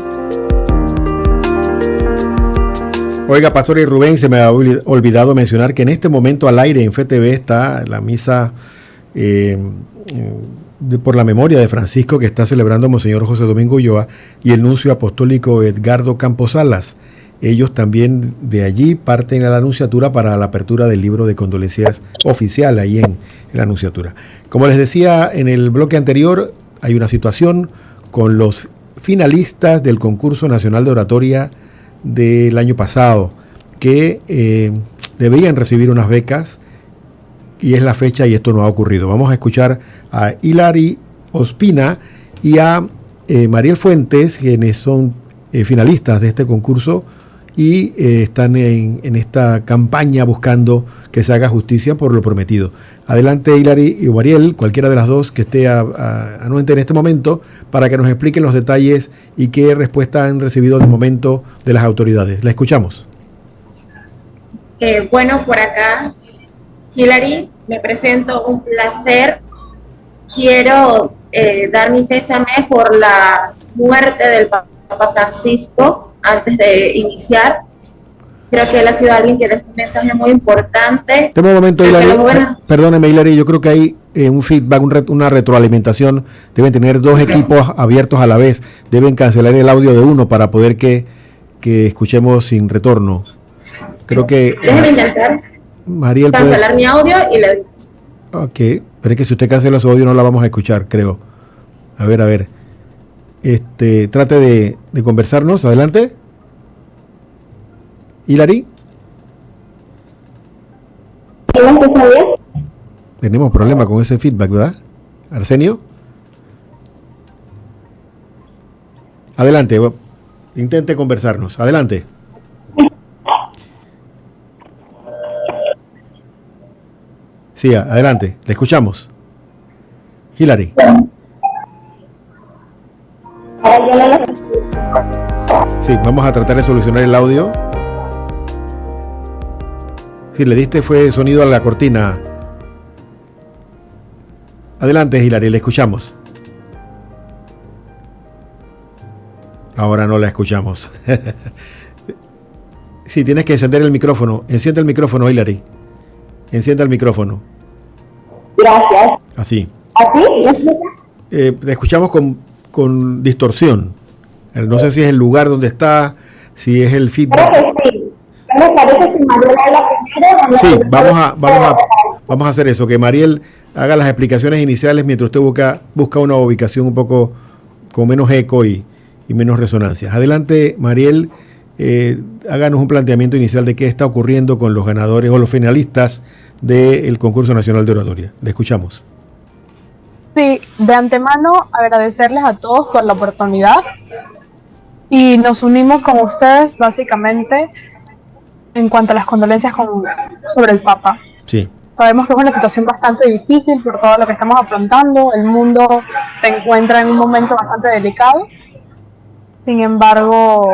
Oiga, Pastor y Rubén, se me ha olvidado mencionar que en este momento al aire en FTV está la misa por la memoria de Francisco que está celebrando Monseñor José Domingo Ulloa y el nuncio apostólico Edgardo Campos Salas. Ellos también de allí parten a la Anunciatura para la apertura del libro de condolencias oficial ahí en la Anunciatura. Como les decía en el bloque anterior, hay una situación con los finalistas del concurso nacional de oratoria del año pasado que debían recibir unas becas y es la fecha y esto no ha ocurrido. Vamos a escuchar a Hilary Ospina y a Mariel Fuentes, quienes son finalistas de este concurso y están en esta campaña buscando que se haga justicia por lo prometido. Adelante, Hilary y Mariel, cualquiera de las dos que esté anuente en este momento, para que nos expliquen los detalles y qué respuesta han recibido de momento de las autoridades. La escuchamos. Bueno, por acá, Hilary, me presento, un placer. Quiero dar mi pésame por la muerte del Papa Francisco antes de iniciar. Creo que él ha sido alguien que da un mensaje muy importante. De un momento, Hilary, perdóneme, Hilary, yo creo que hay un feedback, una retroalimentación. Deben tener dos equipos abiertos a la vez. Deben cancelar el audio de uno para poder que escuchemos sin retorno. Creo que... Déjeme intentar Mariel cancelar mi audio y le digo. Ok, pero es que si usted cancela su audio no la vamos a escuchar, creo. A ver. Trate de conversarnos. Adelante. Hilary. Tenemos problema con ese feedback, ¿verdad? Arsenio. Adelante. Intente conversarnos. Adelante. Sí, adelante. Le escuchamos. Hilary. Sí, vamos a tratar de solucionar el audio. Sí, le diste fue sonido a la cortina. Adelante, Hilary, le escuchamos. Ahora no la escuchamos. Sí, tienes que encender el micrófono. Enciende el micrófono, Hilary. Encienda el micrófono. Gracias. Así. ¿Así? Te escuchamos con distorsión. No sé si es el lugar donde está, si es el feedback. Creo que sí. Me parece que Mariel habla primero. Sí, vamos a hacer eso, que Mariel haga las explicaciones iniciales mientras usted busca una ubicación un poco con menos eco y menos resonancias. Adelante, Mariel, háganos un planteamiento inicial de qué está ocurriendo con los ganadores o los finalistas del concurso nacional de oratoria. Le escuchamos. Sí, de antemano agradecerles a todos por la oportunidad y nos unimos con ustedes básicamente en cuanto a las condolencias sobre el Papa. Sí. Sabemos que es una situación bastante difícil por todo lo que estamos afrontando. El mundo se encuentra en un momento bastante delicado. Sin embargo,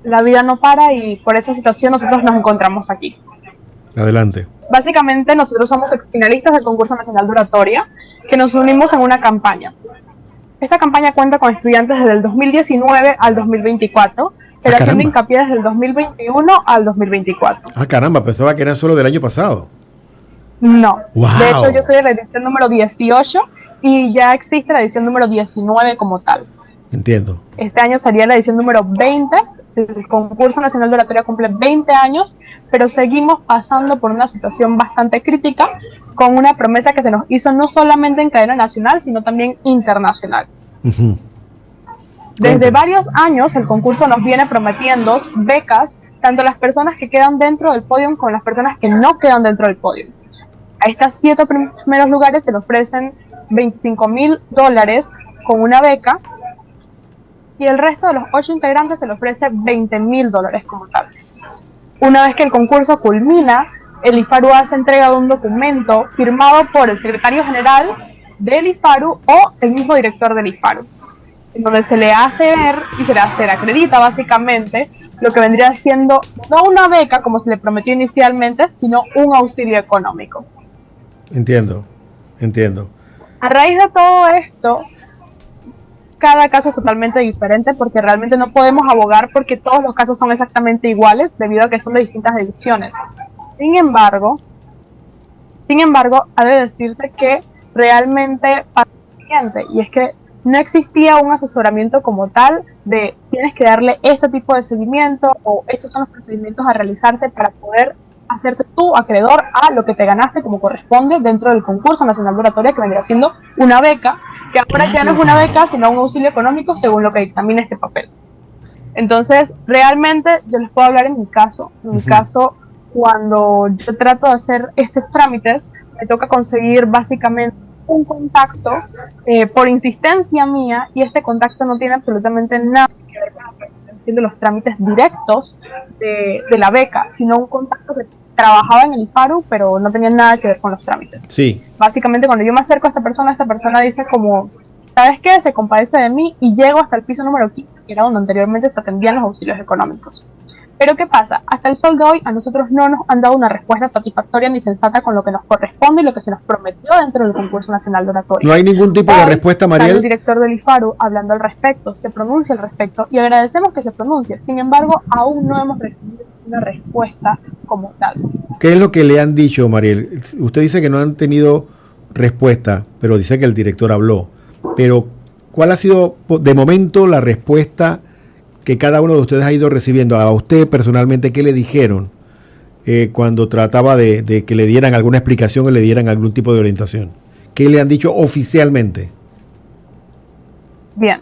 la vida no para y por esa situación nosotros nos encontramos aquí. Adelante. Básicamente nosotros somos exfinalistas del concurso nacional de oratoria que nos unimos en una campaña. Esta campaña cuenta con estudiantes desde el 2019 al 2024, pero haciendo hincapié desde el 2021 al 2024. Ah, caramba, pensaba que era solo del año pasado. No, Wow. De hecho yo soy de la edición número 18 y ya existe la edición número 19 como tal. Entiendo. Este año sería la edición número 20, el concurso nacional de oratoria cumple 20 años, pero seguimos pasando por una situación bastante crítica con una promesa que se nos hizo no solamente en cadena nacional, sino también internacional. Uh-huh. Desde varios años el concurso nos viene prometiendo becas, tanto a las personas que quedan dentro del podio como a las personas que no quedan dentro del podio. A estas 7 primeros lugares se le ofrecen $25,000 con una beca, y el resto de los 8 integrantes se le ofrece $20,000 como tal. Una vez que el concurso culmina, el IFARU hace entrega de un documento firmado por el secretario general del IFARU o el mismo director del IFARU, en donde se le hace ver y se le acredita básicamente lo que vendría siendo no una beca como se le prometió inicialmente, sino un auxilio económico. Entiendo. A raíz de todo esto, cada caso es totalmente diferente porque realmente no podemos abogar porque todos los casos son exactamente iguales debido a que son de distintas ediciones. Sin embargo, ha de decirse que realmente pasa lo siguiente, y es que no existía un asesoramiento como tal de tienes que darle este tipo de seguimiento o estos son los procedimientos a realizarse para poder hacerte tú acreedor a lo que te ganaste como corresponde dentro del concurso nacional de oratoria, que vendría siendo una beca, que ahora ya no es una beca sino un auxilio económico según lo que dictamina este papel. Entonces realmente yo les puedo hablar en mi caso. Cuando yo trato de hacer estos trámites me toca conseguir básicamente un contacto por insistencia mía, y este contacto no tiene absolutamente nada que ver con haciendo los trámites directos de la beca, sino un contacto que trabajaba en el IFARU, pero no tenía nada que ver con los trámites. Sí. Básicamente, cuando yo me acerco a esta persona dice como, ¿sabes qué? Se compadece de mí y llego hasta el piso número 15, que era donde anteriormente se atendían los auxilios económicos. Pero ¿qué pasa? Hasta el sol de hoy a nosotros no nos han dado una respuesta satisfactoria ni sensata con lo que nos corresponde y lo que se nos prometió dentro del concurso nacional de oratoria. ¿No hay ningún tipo de respuesta, Mariel? El director del IFARU hablando al respecto, se pronuncia al respecto y agradecemos que se pronuncie. Sin embargo, aún no hemos recibido una respuesta como tal. ¿Qué es lo que le han dicho, Mariel? Usted dice que no han tenido respuesta, pero dice que el director habló. Pero, ¿cuál ha sido de momento la respuesta que cada uno de ustedes ha ido recibiendo? A usted personalmente, ¿qué le dijeron cuando trataba de que le dieran alguna explicación o le dieran algún tipo de orientación? ¿Qué le han dicho oficialmente? Bien,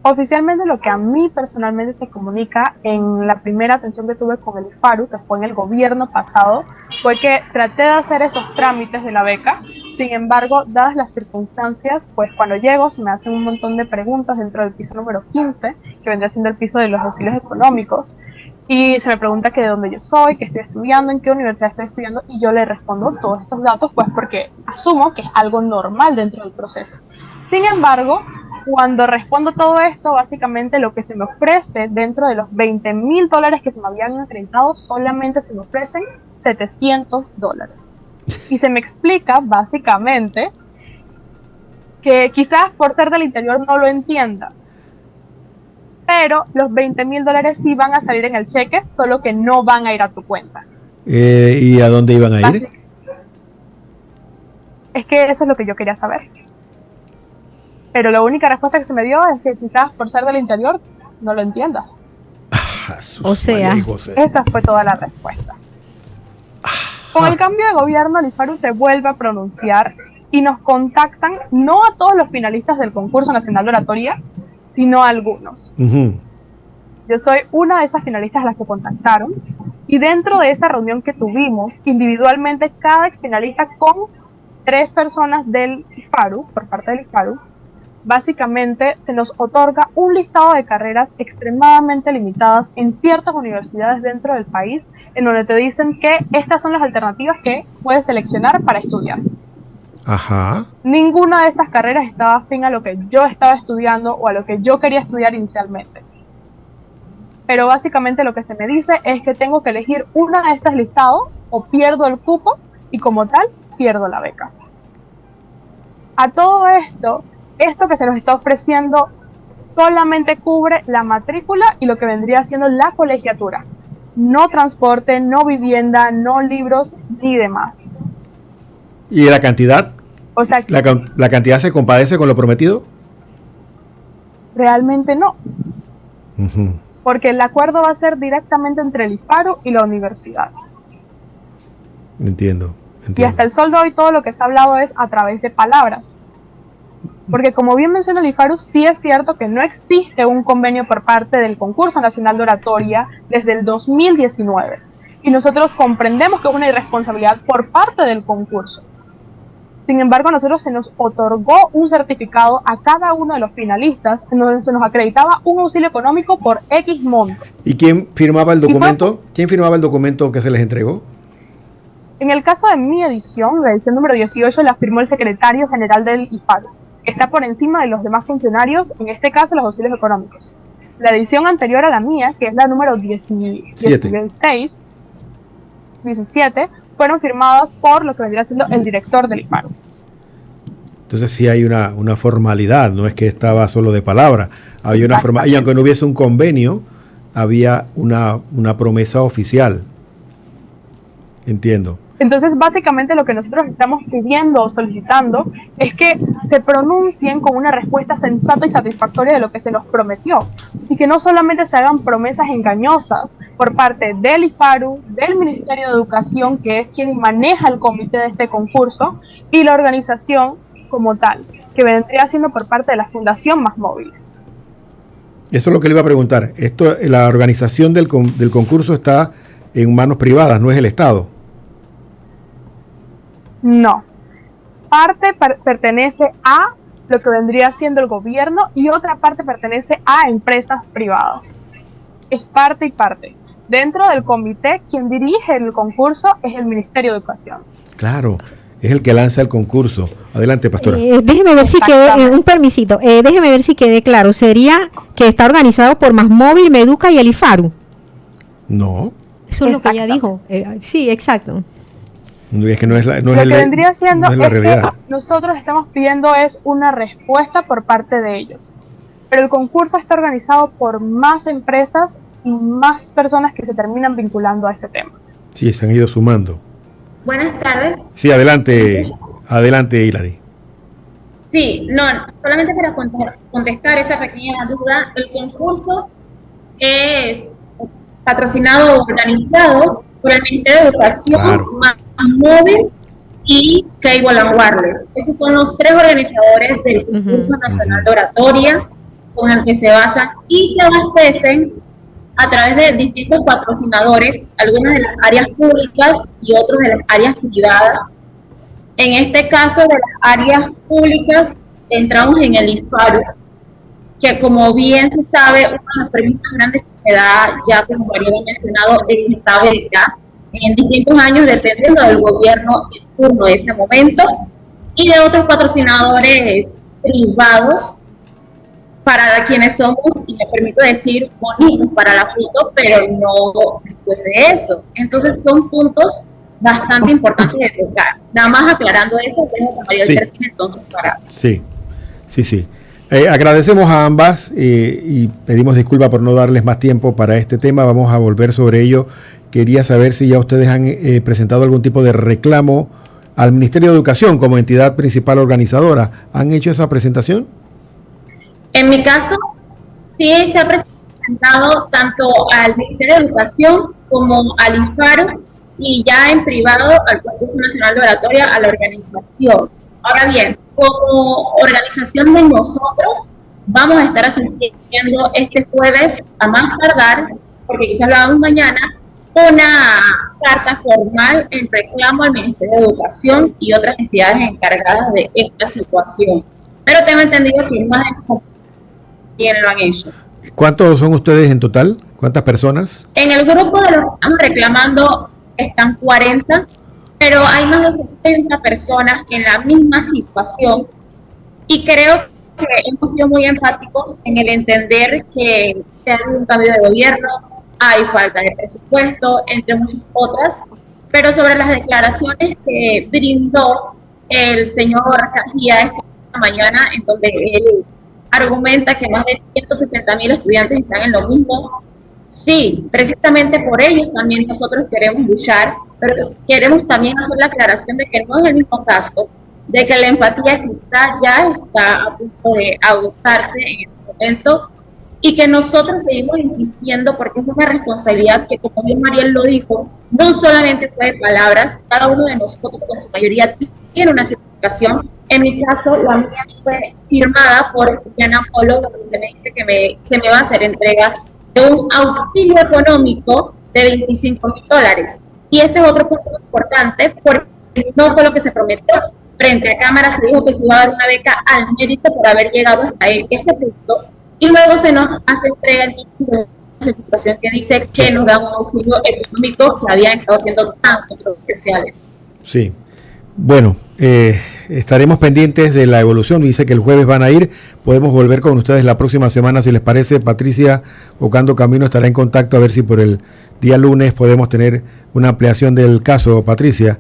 oficialmente lo que a mí personalmente se comunica en la primera atención que tuve con el IFARU, que fue en el gobierno pasado, fue que traté de hacer estos trámites de la beca. Sin embargo, dadas las circunstancias, pues cuando llego se me hacen un montón de preguntas dentro del piso número 15, que vendría siendo el piso de los auxilios económicos, y se me pregunta que de dónde yo soy, qué estoy estudiando, en qué universidad estoy estudiando, y yo le respondo todos estos datos, pues porque asumo que es algo normal dentro del proceso. Sin embargo, cuando respondo todo esto, básicamente lo que se me ofrece dentro de los $20,000 que se me habían acreditado, solamente se me ofrecen $700. Y se me explica básicamente que quizás por ser del interior no lo entiendas, pero los $20,000 sí van a salir en el cheque, solo que no van a ir a tu cuenta. ¿Y a dónde iban a ir? Es que eso es lo que yo quería saber. Pero la única respuesta que se me dio es que quizás por ser del interior no lo entiendas. O sea, esta fue toda la respuesta. Con el cambio de gobierno, el IFARU se vuelve a pronunciar y nos contactan no a todos los finalistas del concurso nacional de oratoria, sino a algunos. Yo soy una de esas finalistas a las que contactaron, y dentro de esa reunión que tuvimos, individualmente cada exfinalista con 3 personas del IFARU, por parte del IFARU, básicamente se nos otorga un listado de carreras extremadamente limitadas en ciertas universidades dentro del país, en donde te dicen que estas son las alternativas que puedes seleccionar para estudiar. Ajá. Ninguna de estas carreras estaba afín a lo que yo estaba estudiando o a lo que yo quería estudiar inicialmente. Pero básicamente lo que se me dice es que tengo que elegir una de estas listados o pierdo el cupo y como tal pierdo la beca. A todo esto, esto que se nos está ofreciendo solamente cubre la matrícula y lo que vendría siendo la colegiatura. No transporte, no vivienda, no libros, ni demás. ¿Y la cantidad? O sea, ¿La cantidad se compadece con lo prometido? Realmente no. Uh-huh. Porque el acuerdo va a ser directamente entre el IFARU y la universidad. Entiendo. Y hasta el sol de hoy todo lo que se ha hablado es a través de palabras. Porque como bien menciona el IFARU, sí es cierto que no existe un convenio por parte del Concurso Nacional de Oratoria desde el 2019. Y nosotros comprendemos que es una irresponsabilidad por parte del concurso. Sin embargo, a nosotros se nos otorgó un certificado a cada uno de los finalistas en donde se nos acreditaba un auxilio económico por X monto. ¿Y quién firmaba el documento? ¿Quién firmaba el documento que se les entregó? En el caso de mi edición, la edición número 18, la firmó el secretario general del IFARU, que está por encima de los demás funcionarios, en este caso los auxilios económicos. La edición anterior a la mía, que es la número 17, fueron firmadas por lo que vendría siendo el director del IFARU. Entonces sí hay una formalidad, no es que estaba solo de palabra, había una formalidad, y aunque no hubiese un convenio, había una promesa oficial. Entiendo. Entonces, básicamente lo que nosotros estamos pidiendo o solicitando es que se pronuncien con una respuesta sensata y satisfactoria de lo que se nos prometió. Y que no solamente se hagan promesas engañosas por parte del IFARU, del Ministerio de Educación, que es quien maneja el comité de este concurso, y la organización como tal, que vendría siendo por parte de la Fundación Más Móvil. Eso es lo que le iba a preguntar. La organización del concurso está en manos privadas, no es el Estado. No. Parte pertenece a lo que vendría siendo el gobierno y otra parte pertenece a empresas privadas. Es parte y parte. Dentro del comité, quien dirige el concurso es el Ministerio de Educación. Claro, es el que lanza el concurso. Adelante, pastora. Déjeme ver si quede, un permisito, déjeme ver si quede claro. ¿Sería que está organizado por Más Móvil, Meduca y el IFARU? No. Eso es lo que ella dijo. Sí, exacto. Es que no es la, no lo es que el, vendría siendo no es la realidad. Que nosotros estamos pidiendo es una respuesta por parte de ellos. Pero el concurso está organizado por más empresas y más personas que se terminan vinculando a este tema. Sí, se han ido sumando. Buenas tardes. Sí, adelante Hilary. Sí, no, solamente para contestar esa pequeña duda, el concurso es patrocinado o organizado por el Ministerio de Educación, claro. Más Móvil y Cable and Wireless. Esos son los tres organizadores del concurso nacional de oratoria con el que se basan y se abastecen a través de distintos patrocinadores, algunas de las áreas públicas y otros de las áreas privadas. En este caso de las áreas públicas entramos en el IFARU, que como bien se sabe, uno de los premios más grandes que se da, ya como María ha mencionado, es esta beca en distintos años dependiendo del gobierno en turno de ese momento y de otros patrocinadores privados para quienes somos, y me permito decir, bonitos para la foto, pero no después de eso. Entonces son puntos bastante importantes de tocar. Nada más aclarando eso, dejo a María termine entonces para... Sí. Agradecemos a ambas y pedimos disculpas por no darles más tiempo para este tema. Vamos a volver sobre ello. Quería saber si ya ustedes han presentado algún tipo de reclamo al Ministerio de Educación como entidad principal organizadora. ¿Han hecho esa presentación? En mi caso, sí se ha presentado tanto al Ministerio de Educación como al IFARU y ya en privado al Concurso Nacional de Oratoria, a la organización. Ahora bien, como organización de nosotros, vamos a estar asistiendo este jueves a más tardar, porque quizás lo hagamos mañana, una carta formal en reclamo al Ministerio de Educación y otras entidades encargadas de esta situación. Pero tengo entendido que más de quienes lo han hecho. ¿Cuántos son ustedes en total? ¿Cuántas personas? En el grupo de los que estamos reclamando están 40, pero hay más de 60 personas en la misma situación y creo que hemos sido muy empáticos en el entender que se ha habido un cambio de gobierno, hay falta de presupuesto, entre muchas otras, pero sobre las declaraciones que brindó el señor Cajía mañana en donde él argumenta que más de 160.000 estudiantes están en lo mismo. Sí, precisamente por ellos también nosotros queremos luchar, pero queremos también hacer la aclaración de que no es el mismo caso, de que la empatía quizá ya está a punto de agotarse en este momento y que nosotros seguimos insistiendo porque es una responsabilidad que, como bien Mariel lo dijo, no solamente fue de palabras, cada uno de nosotros en su mayoría tiene una certificación. En mi caso, la mía fue firmada por Diana Polo, donde se me dice que se me va a hacer entrega de un auxilio económico de $25,000. Y este es otro punto importante, porque no fue lo que se prometió. Frente a cámara se dijo que se iba a dar una beca al mérito por haber llegado hasta ese punto, y luego se nos hace entrega entonces de una situación que dice que nos da un auxilio económico que habían estado siendo tan controversiales. Sí, bueno, estaremos pendientes de la evolución. Dice que el jueves van a ir. Podemos volver con ustedes la próxima semana, si les parece. Patricia Ocando Camino estará en contacto a ver si por el día lunes podemos tener una ampliación del caso, Patricia,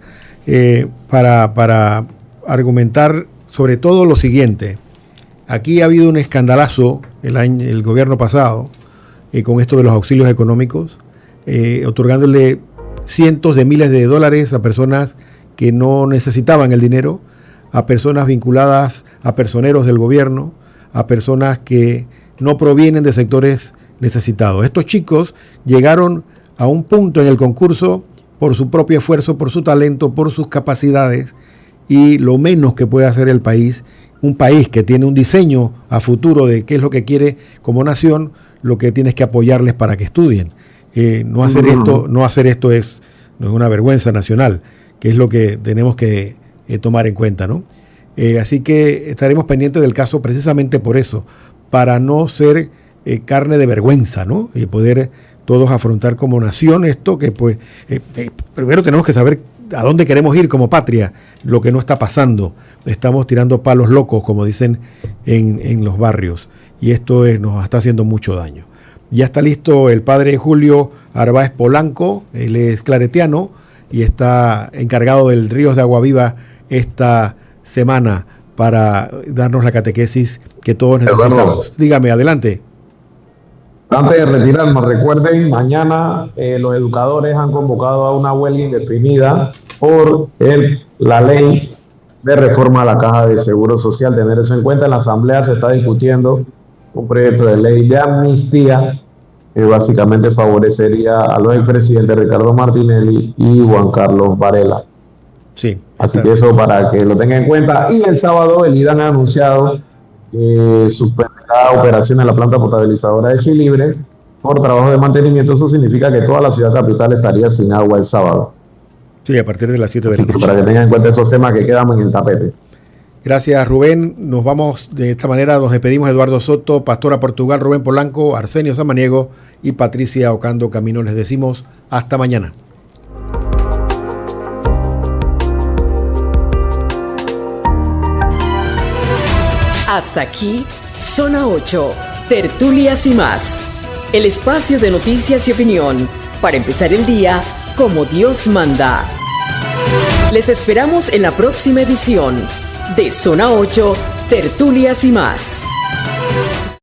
para argumentar sobre todo lo siguiente. Aquí ha habido un escandalazo el gobierno pasado con esto de los auxilios económicos, otorgándole cientos de miles de dólares a personas que no necesitaban el dinero, a personas vinculadas a personeros del gobierno, a personas que no provienen de sectores necesitados. Estos chicos llegaron a un punto en el concurso por su propio esfuerzo, por su talento, por sus capacidades, y lo menos que puede hacer el país, un país que tiene un diseño a futuro de qué es lo que quiere como nación, lo que tienes que apoyarles para que estudien. No hacer esto es una vergüenza nacional, que es lo que tenemos que tomar en cuenta, ¿no? Así que estaremos pendientes del caso precisamente por eso, para no ser carne de vergüenza, ¿no? Y poder todos afrontar como nación esto, que pues primero tenemos que saber a dónde queremos ir como patria, lo que no está pasando. Estamos tirando palos locos, como dicen en los barrios, y esto nos está haciendo mucho daño. Ya está listo el padre Julio Arbaez Polanco, él es claretiano y está encargado del Ríos de Agua Viva esta semana para darnos la catequesis que todos necesitamos. Dígame, adelante. Antes de retirarnos, recuerden, mañana los educadores han convocado a una huelga indefinida por la ley de reforma a la Caja de Seguro Social. Tener eso en cuenta, en la Asamblea se está discutiendo un proyecto de ley de amnistía que básicamente favorecería a los expresidentes Ricardo Martinelli y Juan Carlos Varela. Sí. Así que eso para que lo tengan en cuenta. Y el sábado el IDAN ha anunciado que suspenderá operaciones en la planta potabilizadora de Chilibre por trabajo de mantenimiento. Eso significa que toda la ciudad capital estaría sin agua el sábado. Sí, a partir de las 7 de la noche. Para que tengan en cuenta esos temas que quedan en el tapete. Gracias, Rubén. Nos vamos de esta manera. Nos despedimos. Eduardo Soto, Pastora Portugal, Rubén Polanco, Arsenio Samaniego y Patricia Ocando Camino. Les decimos hasta mañana. Hasta aquí, Zona 8, Tertulias y más. El espacio de noticias y opinión para empezar el día como Dios manda. Les esperamos en la próxima edición de Zona 8, Tertulias y más.